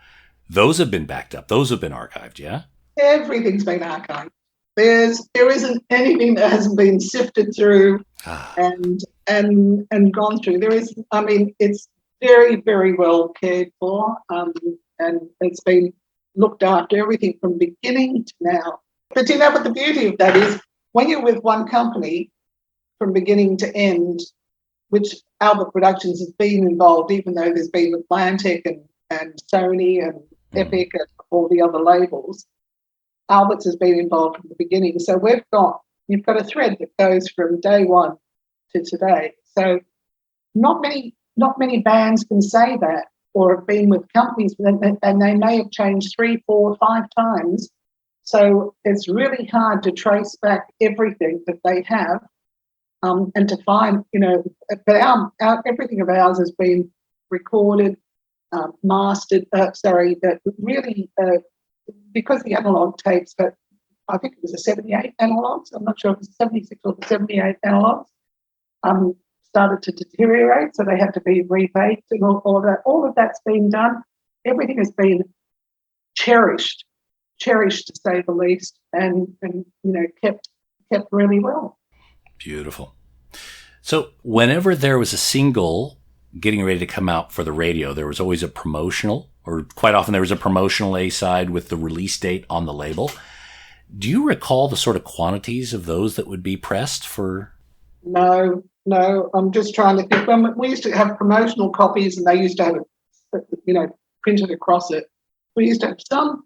Those have been backed up. Those have been archived, yeah? Everything's been archived. There isn't anything that hasn't been sifted through and gone through. It's very, very well cared for, and it's been looked after, everything from beginning to now. But do you know what the beauty of that is? When you're with one company from beginning to end, which Albert Productions has been involved, even though there's been Atlantic and Sony and Epic and all the other labels, Albert's has been involved from the beginning. So we've got you've got a thread that goes from day one to today. So not many bands can say that, or have been with companies, and they may have changed 3, 4, 5 times. So it's really hard to trace back everything that they have, and to find, but everything of ours has been recorded, mastered. Really, because the analog tapes, but I think it was the 78 analogs. I'm not sure if it was 76 or the 78 analogs. Started to deteriorate, so they had to be rebaked and all of that. All of that's been done. Everything has been cherished to say the least, and kept really well. Beautiful. So whenever there was a single getting ready to come out for the radio, there was always a promotional, or quite often there was a promotional A-side with the release date on the label. Do you recall the sort of quantities of those that would be pressed for? No, I'm just trying to think. When we used to have promotional copies, and they used to have it, printed across it. We used to have some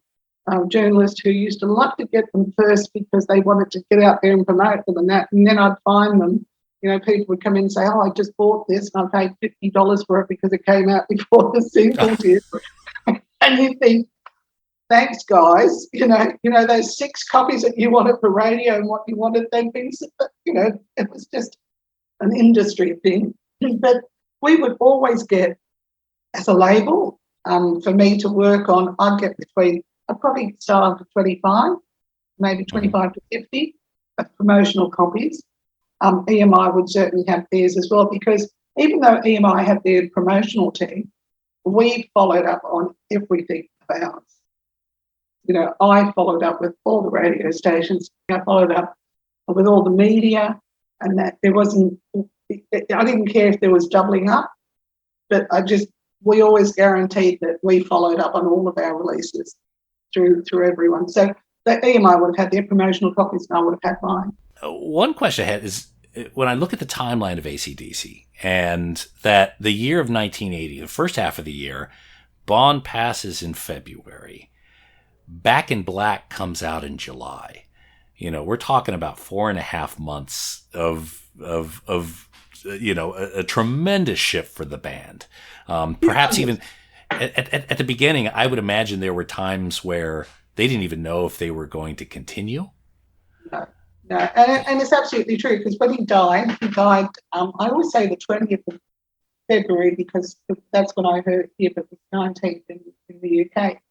journalists who used to love to get them first because they wanted to get out there and promote them and that. And then I'd find them, people would come in and say, "Oh, I just bought this and I paid $50 for it because it came out before the single did." And you think, thanks, guys. Those 6 copies that you wanted for radio and what you wanted, they've been, it was just an industry thing. But we would always get, as a label, for me to work on, I'd probably start off with 25, maybe 25 to 50 of promotional copies. EMI would certainly have theirs as well, because even though EMI had their promotional team, we followed up on everything of ours. I followed up with all the radio stations. I followed up with all the media, and that I didn't care if there was doubling up, but we always guaranteed that we followed up on all of our releases through everyone. So the EMI would have had their promotional copies and I would have had mine. One question I had is, when I look at the timeline of AC/DC, and that the year of 1980, the first half of the year, Bond passes in February. Back in Black comes out in July. We're talking about 4.5 months of a tremendous shift for the band. Perhaps even at the beginning, I would imagine there were times where they didn't even know if they were going to continue. No, and it's absolutely true, because when he died, I always say the 20th of February, because that's when I heard here, but the 19th in the UK.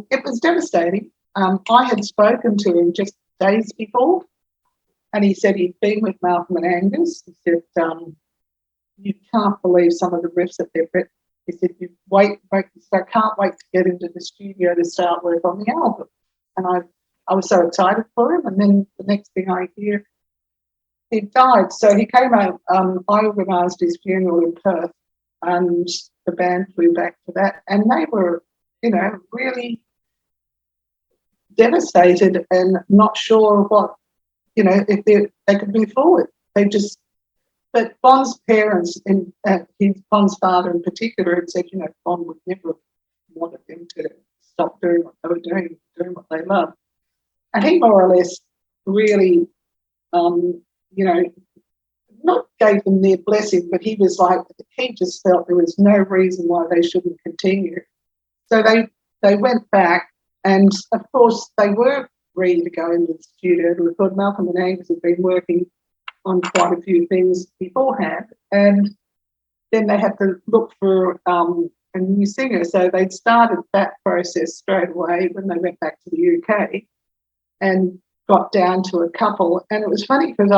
It was devastating. I had spoken to him just days before, and he said he'd been with Malcolm and Angus. He said, "You can't believe some of the riffs that they've written." He said, "You wait, so I can't wait to get into the studio to start work on the album." And I was so excited for him, and then the next thing I hear, he died. So he came out. I organised his funeral in Perth, and the band flew back for that, and they were, really devastated and not sure what, if they could move forward. But Bond's parents and Bond's father in particular had said, Bond would never have wanted them to stop doing what they were doing what they loved. And he more or less really, not gave them their blessing, but he was like, he just felt there was no reason why they shouldn't continue. So they went back, and of course they were ready to go into the studio. We thought Malcolm and Angus had been working on quite a few things beforehand, and then they had to look for a new singer. So they'd started that process straight away when they went back to the UK and got down to a couple. And it was funny because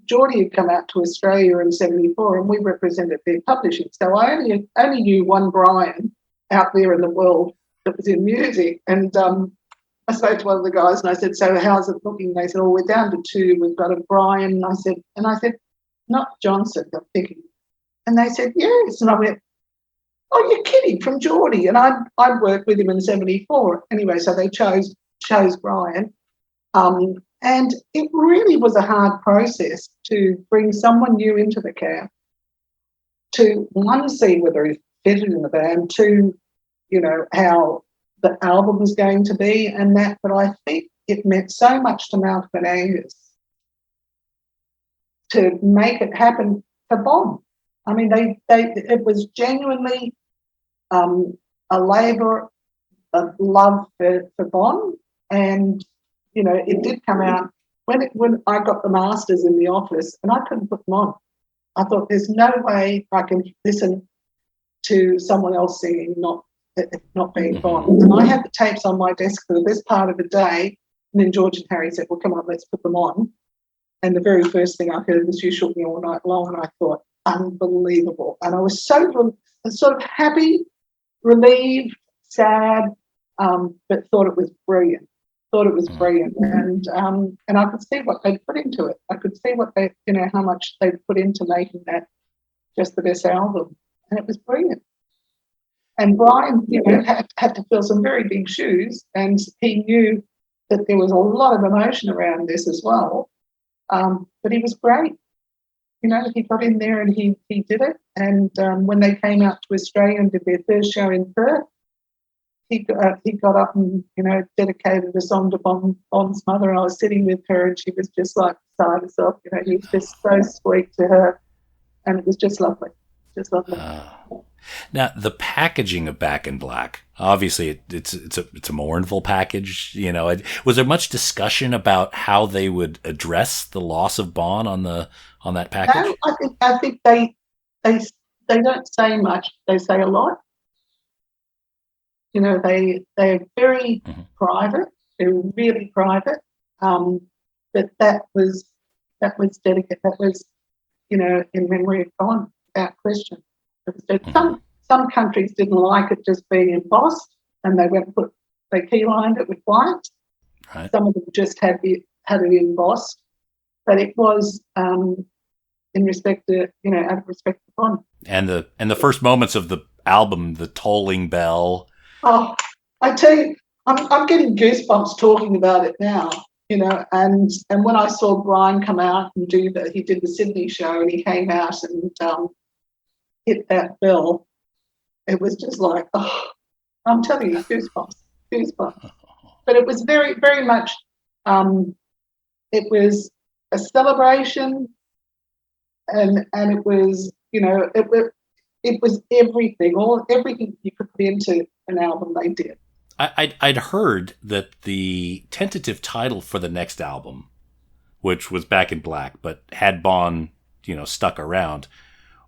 Geordie had come out to Australia in 74 and we represented their publishing. So I only knew one Brian out there in the world that was in music. And I spoke to one of the guys and I said, "So how's it looking?" They said, "Oh, we're down to 2. We've got a Brian." And I said, "Not Johnson, I'm thinking." And they said, "Yes." And I went, "Oh, you're kidding, from Geordie." And I'd worked with him in 74. Anyway, so they chose Brian. And it really was a hard process to bring someone new into the camp, to, one, see whether he fitted in the band, two, how the album was going to be and that. But I think it meant so much to Malcolm and Angus to make it happen for Bon. I mean, it was genuinely a labour of love for Bon, and it did come out when I got the masters in the office, and I couldn't put them on. I thought, there's no way I can listen to someone else singing, not being Bon. And I had the tapes on my desk for the best part of the day, and then George and Harry said, well, come on, let's put them on. And the very first thing I heard was You Shook Me All Night Long, and I thought, unbelievable. And I was so sort of happy, relieved, sad, but thought it was brilliant. And I could see what they'd put into it. I could see what they, how much they'd put into making that just the best album. And it was brilliant. And Brian, had to fill some very big shoes, and he knew that there was a lot of emotion around this as well. But he was great. He got in there and he did it. And when they came out to Australia and did their first show in Perth, he got up and, dedicated a song to Bon's mother. And I was sitting with her, and she was just like beside herself. He was just so sweet to her, and it was just lovely. Just lovely. Now, the packaging of Back in Black, obviously it's a mournful package. Was there much discussion about how they would address the loss of Bon on that package? No, I think they don't say much. They say a lot. They're very private. They're really private. But that was dedicated. That was, in memory of Bon, without question. Some countries didn't like it just being embossed, and they keylined it with white. Right. Some of them just had it embossed, but it was in respect to out of respect to Bon. And the first moments of the album, the tolling bell. Oh, I tell you, I'm getting goosebumps talking about it now. And when I saw Brian come out and he did the Sydney show, and he came out and hit that bell, it was just like, oh, I'm telling you, goosebumps. But it was very, very much, it was a celebration, and it was, it was everything you could put into an album they did. I'd heard that the tentative title for the next album, which was Back in Black, but had Bon, stuck around,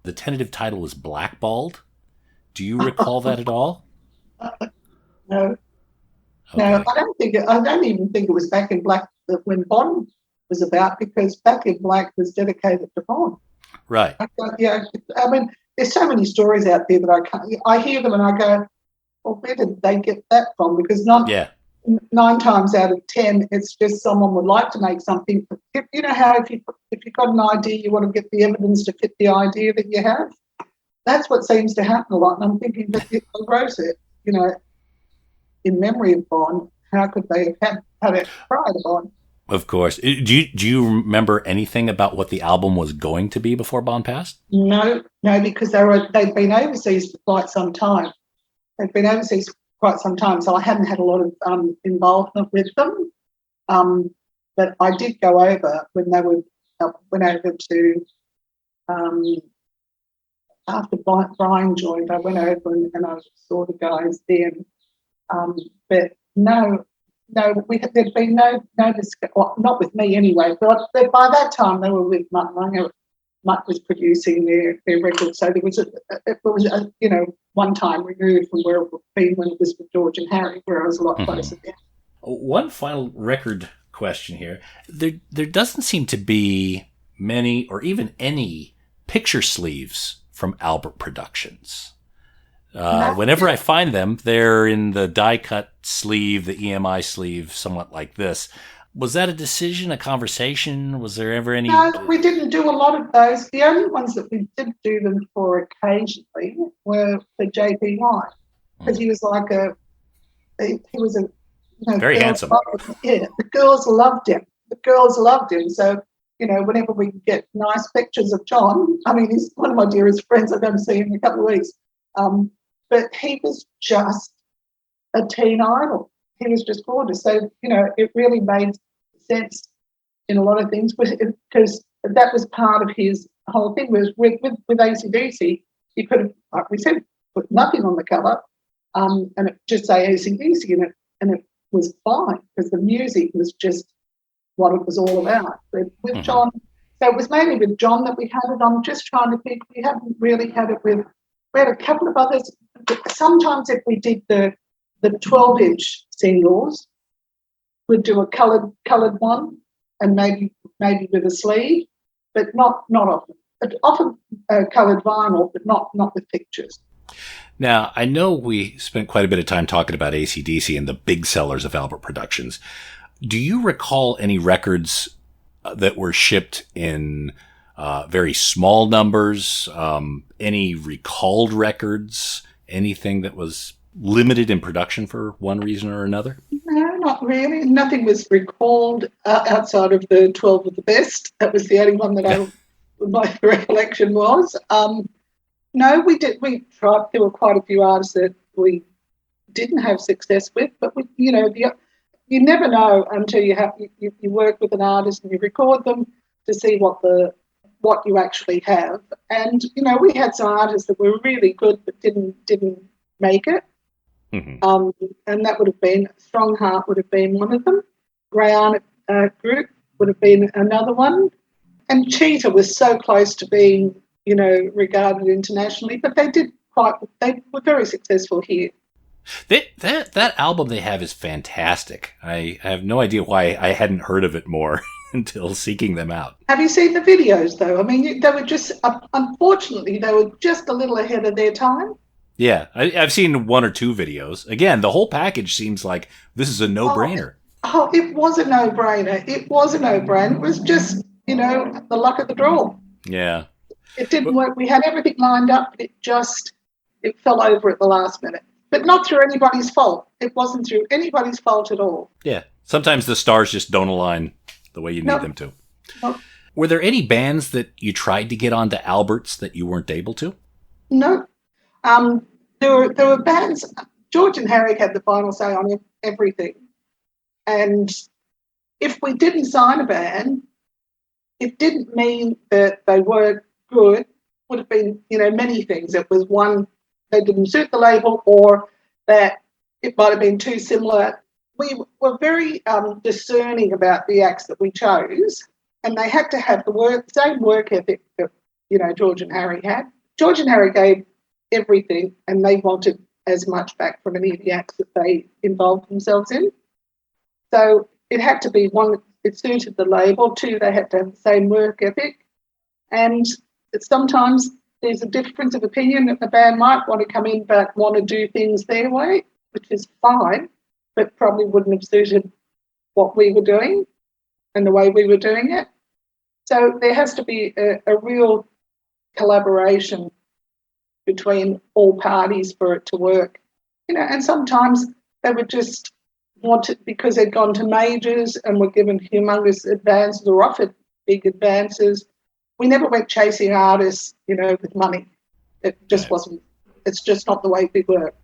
the tentative title was Blackballed. Do you recall that at all? No. Okay. No, I don't even think it was Back in Black when Bon was about, because Back in Black was dedicated to Bon. Right. I mean, there's so many stories out there that I hear them and I go, well, where did they get that from? Because 9 times out of 10, it's just someone would like to make something. You know how if you've got an idea, you want to get the evidence to fit the idea that you have? That's what seems to happen a lot. And I'm thinking that if I wrote it, in memory of Bon, how could they have had it prior to Bon? Of course. Do you remember anything about what the album was going to be before Bon passed? No, because they'd been overseas for quite some time. So I hadn't had a lot of involvement with them. But I did go over when they went over to after Brian joined. I went over and I saw the guys then. But there'd been no discussion, well, not with me anyway. But by that time they were with Mutt. Mutt was producing their record, so it was one time removed from where it would be when it was with George and Harry, where I was a lot closer there. One final record question here: there doesn't seem to be many or even any picture sleeves from Albert Productions. Whenever I find them, they're in the die-cut sleeve, the EMI sleeve, somewhat like this. Was that a decision, a conversation? Was there ever any? No, we didn't do a lot of those. The only ones that we did do them for occasionally were for JPY, because he was like he was a very handsome. The girls loved him. So whenever we get nice pictures of John, I mean, he's one of my dearest friends. I'm going to see him in a couple of weeks. But he was just a teen idol. he was just gorgeous. So, it really made sense in a lot of things because that was part of his whole thing. Was with AC/DC, you could have, like we said, put nothing on the cover, and it just say AC/DC in it, and it was fine because the music was just what it was all about. But with John, so it was mainly with John that we had it. I'm just trying to think. We haven't really had it with. We had a couple of others. Sometimes if we did the 12-inch singles, we'd do a coloured one, and maybe with a sleeve, but not often. But often coloured vinyl, but not with pictures. Now, I know we spent quite a bit of time talking about AC/DC and the big sellers of Albert Productions. Do you recall any records that were shipped in very small numbers? Any recalled records? Anything that was limited in production for one reason or another? No, not really. Nothing was recalled outside of the 12 of the best. That was the only one that my recollection was. No, we did. We tried. There were quite a few artists that we didn't have success with, but you never know until you work with an artist and you record them to see what you actually have. And we had some artists that were really good but didn't make it. Mm-hmm. And that would have been Strong Heart would have been one of them. Grey Arnott Group would have been another one. And Cheetah was so close to being regarded internationally, but they were very successful here. That album they have is fantastic. I have no idea why I hadn't heard of it more until seeking them out. Have you seen the videos, though? I mean, they were just, unfortunately, they were just a little ahead of their time. Yeah, I've seen one or two videos. Again, the whole package seems like this is a no-brainer. Oh, it was a no-brainer. It was a no-brainer. It was just, the luck of the draw. Yeah. It didn't work. We had everything lined up, but it fell over at the last minute. But not through anybody's fault. It wasn't through anybody's fault at all. Yeah. Sometimes the stars just don't align the way you need them to. No. Were there any bands that you tried to get onto Albert's that you weren't able to? No. There were bands. George and Harry had the final say on everything. And if we didn't sign a band, it didn't mean that they weren't good. Would have been, many things. It was one, they didn't suit the label, or that it might have been too similar. We were very discerning about the acts that we chose, and they had to have the same work ethic that, George and Harry had. George and Harry gave everything, and they wanted as much back from any of the acts that they involved themselves in. So it had to be one, it suited the label. Two, they had to have the same work ethic. And sometimes there's a difference of opinion that the band might want to come in but want to do things their way, which is fine, but probably wouldn't have suited what we were doing and the way we were doing it. So there has to be a real collaboration between all parties for it to work. And sometimes they would just want it because they'd gone to majors and were given humongous advances or offered big advances. We never went chasing artists, with money. It just wasn't, it's just not the way we worked.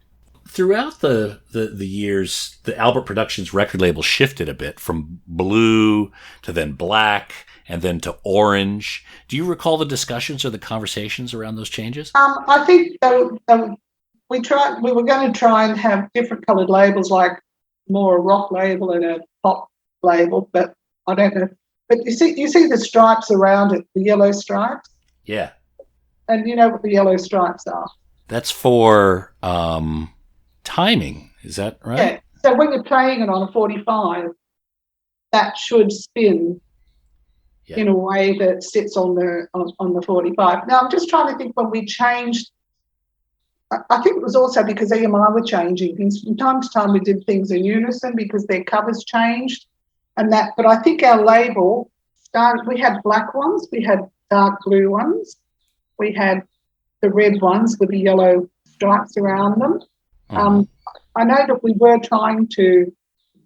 Throughout the years, the Albert Productions record label shifted a bit from blue to then black and then to orange. Do you recall the discussions or the conversations around those changes? I think we were going to try and have different coloured labels, like more a rock label and a pop label, but I don't know. But you see the stripes around it, the yellow stripes? Yeah. And you know what the yellow stripes are? That's for timing, is that right? Yeah. So when you're playing it on a 45, that should spin in a way that sits on the 45. Now, I'm just trying to think when we changed. I think it was also because EMI were changing. From time to time, we did things in unison because their covers changed and that. But I think our label started, we had black ones, we had dark blue ones, we had the red ones with the yellow stripes around them. I know that we were trying to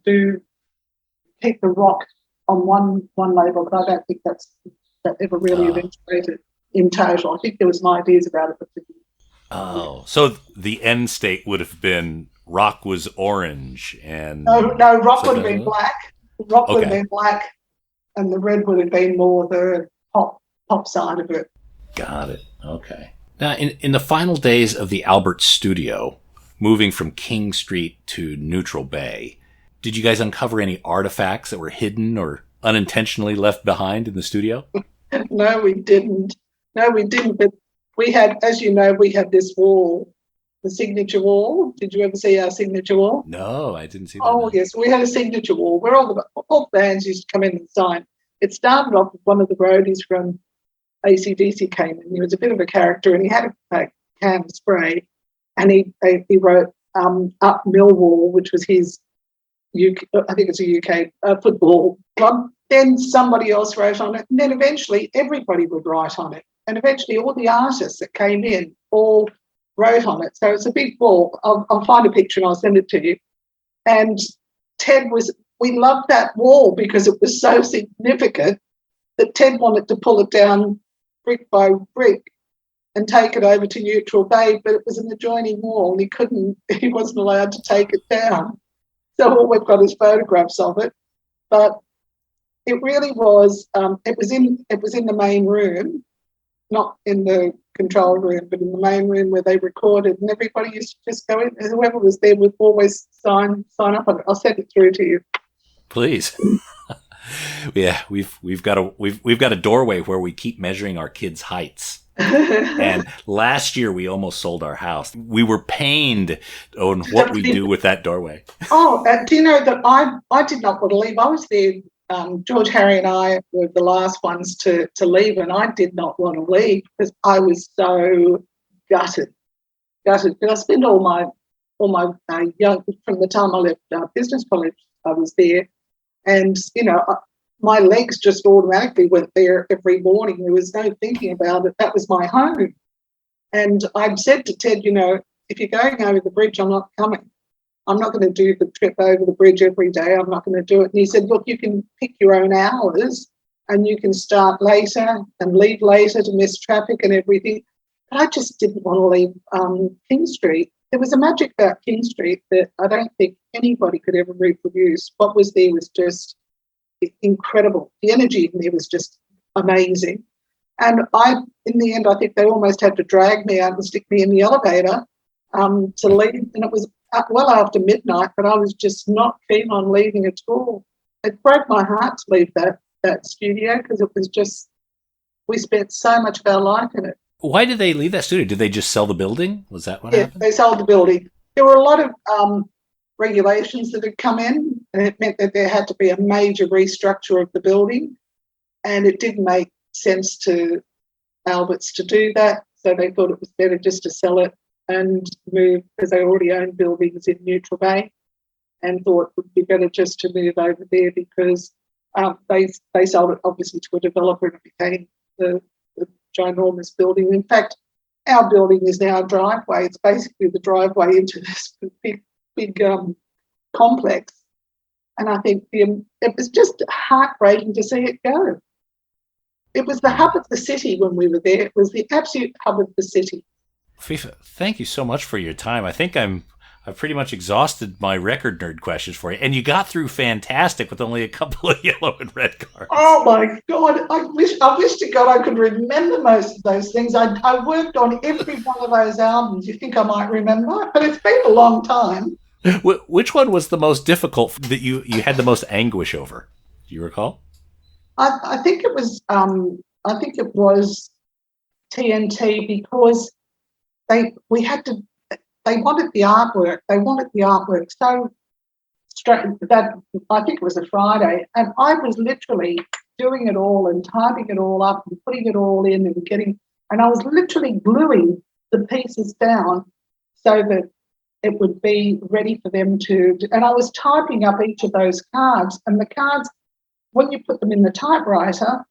keep the rock on one label, but I don't think that ever really eventuated in total. I think there was some ideas about it. Oh, so the end state would have been rock was orange and... No, rock would have been black. Rock would have Okay. been black, and the red would have been more the pop side of it. Got it. Okay. Now, in the final days of the Albert studio, moving from King Street to Neutral Bay, did you guys uncover any artifacts that were hidden or unintentionally left behind in the studio? No, we didn't. But we had, as you know, we had this wall, the signature wall. Did you ever see our signature wall? No, I didn't see that. Oh, yes, we had a signature wall where all the bands used to come in and sign. It started off with one of the roadies from AC/DC came in. He was a bit of a character, and he had a can of spray, and he wrote up Millwall, which was his I think it's a UK football club. Then somebody else wrote on it, and then eventually everybody would write on it, and eventually all the artists that came in all wrote on it. So it's a big wall. I'll find a picture and I'll send it to you. And we loved that wall because it was so significant that Ted wanted to pull it down brick by brick and take it over to Neutral Bay, but it was an adjoining wall. He wasn't allowed to take it down. So all we've got is photographs of it. But it really was, it was in the main room, not in the control room, but in the main room where they recorded, and everybody used to just go in, and whoever was there would always sign up on it. I'll send it through to you. Please. Yeah, we've got a doorway where we keep measuring our kids' heights. And last year we almost sold our house. We were pained on what we do with that doorway. Oh, do you know that I did not want to leave? I was there. George, Harry, and I were the last ones to leave, and I did not want to leave because I was so gutted. Because I spent all my young, from the time I left business college, I was there, and my legs just automatically went there every morning. There was no thinking about it. That was my home. And I'd said to Ted, if you're going over the bridge, I'm not coming. I'm not going to do the trip over the bridge every day. I'm not going to do it. And he said, look, you can pick your own hours and you can start later and leave later to miss traffic and everything. But I just didn't want to leave King Street. There was a magic about King Street that I don't think anybody could ever reproduce. What was there was just incredible. The energy in there was just amazing. And in the end, I think they almost had to drag me out and stick me in the elevator to leave. And it was well after midnight, but I was just not keen on leaving at all. It broke my heart to leave that studio because it was just, we spent so much of our life in it. Why did they leave that studio? Did they just sell the building? Was that what happened? They sold the building. There were a lot of regulations that had come in, and it meant that there had to be a major restructure of the building, and it didn't make sense to Alberts to do that, so they thought it was better just to sell it and move, because they already owned buildings in Neutral Bay, and thought it would be better just to move over there because they sold it obviously to a developer and it became the ginormous building. In fact, our building is now a driveway. It's basically the driveway into this big complex. And I think it was just heartbreaking to see it go. It was the hub of the city when we were there. It was the absolute hub of the city. FIFA, thank you so much for your time. I think I've pretty much exhausted my record nerd questions for you. And you got through fantastic with only a couple of yellow and red cards. Oh, my God. I wish to God I could remember most of those things. I worked on every one of those albums. You think I might remember? But it's been a long time. Which one was the most difficult that you had the most anguish over? Do you recall? I think it was TNT because they wanted the artwork. They wanted the artwork so straight that I think it was a Friday, and I was literally doing it all and typing it all up and putting it all in and I was literally gluing the pieces down so that it would be ready for them to. And I was typing up each of those cards, and the cards, when you put them in the typewriter,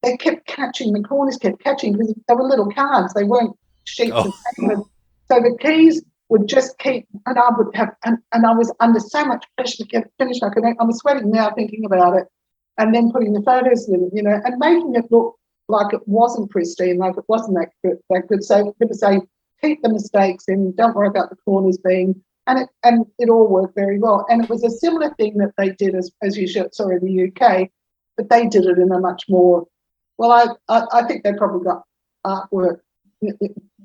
they kept catching, the corners kept catching because they were little cards. They weren't sheets of paper. So the keys would just keep, and I would have, and I was under so much pressure to get it finished. I'm sweating now thinking about it, and then putting the photos in, and making it look like it wasn't pristine, like it wasn't that good. So people say, keep the mistakes in, don't worry about the corners being And it all worked very well. And it was a similar thing that they did, as you saw in the UK, but they did it in a much more, well, I think they probably got artwork,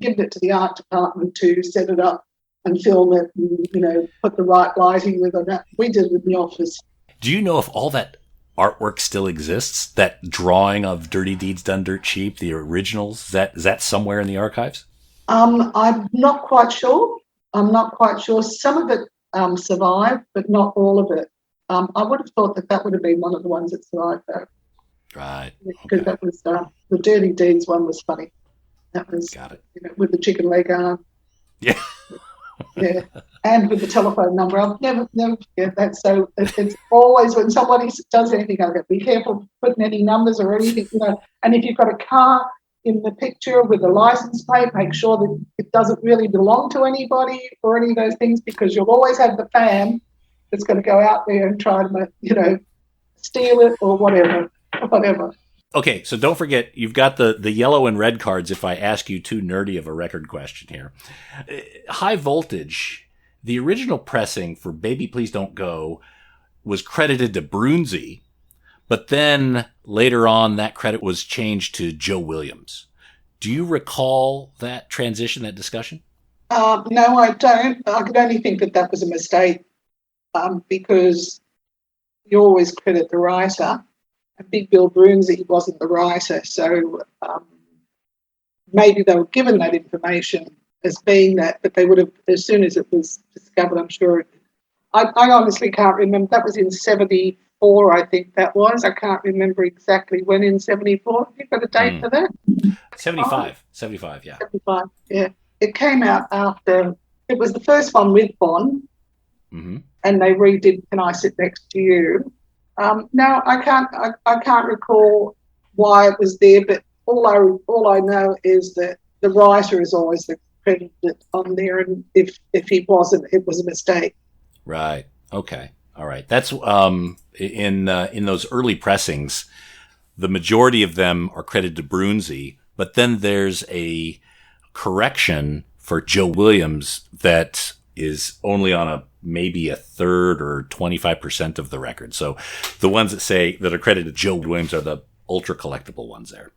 given it to the art department to set it up and film it and, put the right lighting with it. We did it in the office. Do you know if all that artwork still exists? That drawing of Dirty Deeds Done Dirt Cheap, the originals, is that somewhere in the archives? I'm not quite sure. Some of it survived, but not all of it. I would have thought that would have been one of the ones that survived, though. Right. Because that was the Dirty Deeds one was funny. That was Got it. With the chicken leg arm. Yeah. Yeah, and with the telephone number. I'll never forget that. So it's always when somebody does anything, I'll go, be careful putting any numbers or anything, And if you've got a car in the picture with a license plate, make sure that it doesn't really belong to anybody or any of those things, because you'll always have the fan that's going to go out there and try to, steal it or whatever. Okay, so don't forget, you've got the yellow and red cards if I ask you too nerdy of a record question here. High Voltage, the original pressing for Baby Please Don't Go was credited to Brunsey, but then later on that credit was changed to Joe Williams. Do you recall that transition, that discussion? No, I don't. I could only think that was a mistake because you always credit the writer. Big Bill Brunsey wasn't the writer, so maybe they were given that information as being that, but they would have, as soon as it was discovered, I'm sure. I honestly can't remember. That was in 74, I think that was. I can't remember exactly when in 74. Have you got a date for that? 75, yeah. 75, yeah. It came out after, it was the first one with Bond, and they redid Can I Sit Next to You? No, I can't recall why it was there, but all I know is that the writer is always credited on there, and if he wasn't, it was a mistake. Right. Okay. All right. That's in those early pressings, the majority of them are credited to Brunsey, but then there's a correction for Joe Williams that is only on maybe a third or 25% of the record. So the ones that are credited to Joe Williams are the ultra collectible ones there.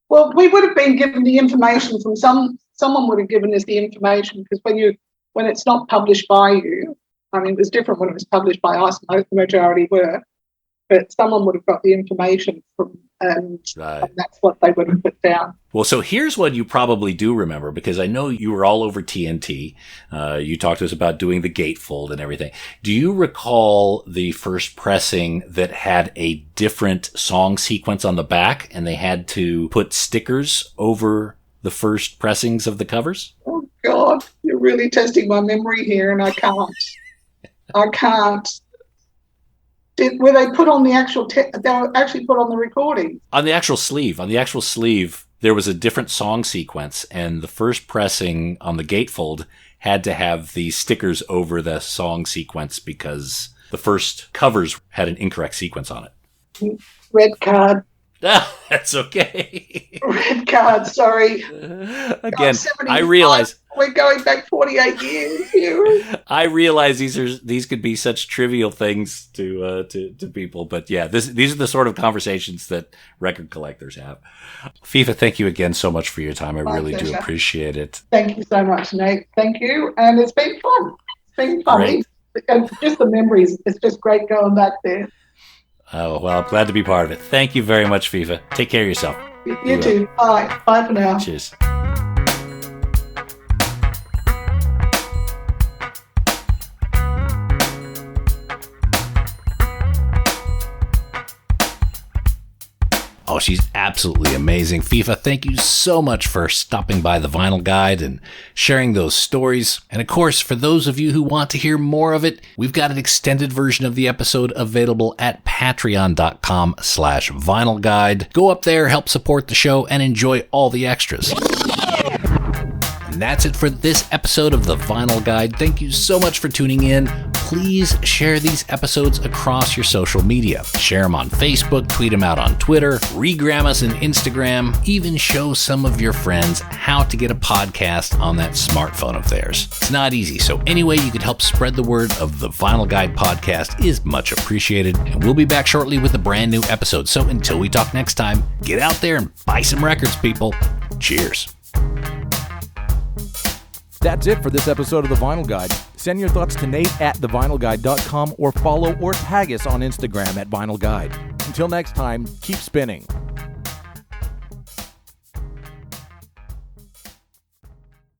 Well, we would have been given the information from someone would have given us the information, because when it's not published by you, I mean, it was different when it was published by us, the majority were, but someone would have got the information from, and that's what they would have put down. Well, so here's what you probably do remember, because I know you were all over TNT. You talked to us about doing the gatefold and everything. Do you recall the first pressing that had a different song sequence on the back, and they had to put stickers over the first pressings of the covers? Oh, God, you're really testing my memory here, and I can't. Were they put on the actual? They were actually put on the recording. On the actual sleeve, there was a different song sequence, and the first pressing on the gatefold had to have the stickers over the song sequence because the first covers had an incorrect sequence on it. Red card. That's okay. Red card. Sorry. Again, I realize we're going back 48 years here. I realize these could be such trivial things to people, but yeah, these are the sort of conversations that record collectors have. FIFA, thank you again so much for your time. I really do appreciate it. Thank you so much, Nate. Thank you, and it's been fun. It's been funny, and just the memories. It's just great going back there. Oh, well, I'm glad to be part of it. Thank you very much, FIFA. Take care of yourself. You too. Bye. Bye for now. Cheers. Oh, she's absolutely amazing. FIFA, thank you so much for stopping by the Vinyl Guide and sharing those stories. And of course, for those of you who want to hear more of it, we've got an extended version of the episode available at patreon.com/Vinyl Guide. Go up there, help support the show, and enjoy all the extras. And that's it for this episode of the Vinyl Guide. Thank you so much for tuning in. please share these episodes across your social media. Share them on Facebook, tweet them out on Twitter, regram us on Instagram, even show some of your friends how to get a podcast on that smartphone of theirs. It's not easy, so any way you could help spread the word of the Vinyl Guide podcast is much appreciated, and we'll be back shortly with a brand new episode. So until we talk next time, get out there and buy some records, people. Cheers. That's it for this episode of The Vinyl Guide. Send your thoughts to Nate@thevinylguide.com or follow or tag us on Instagram @vinylguide. Until next time, keep spinning.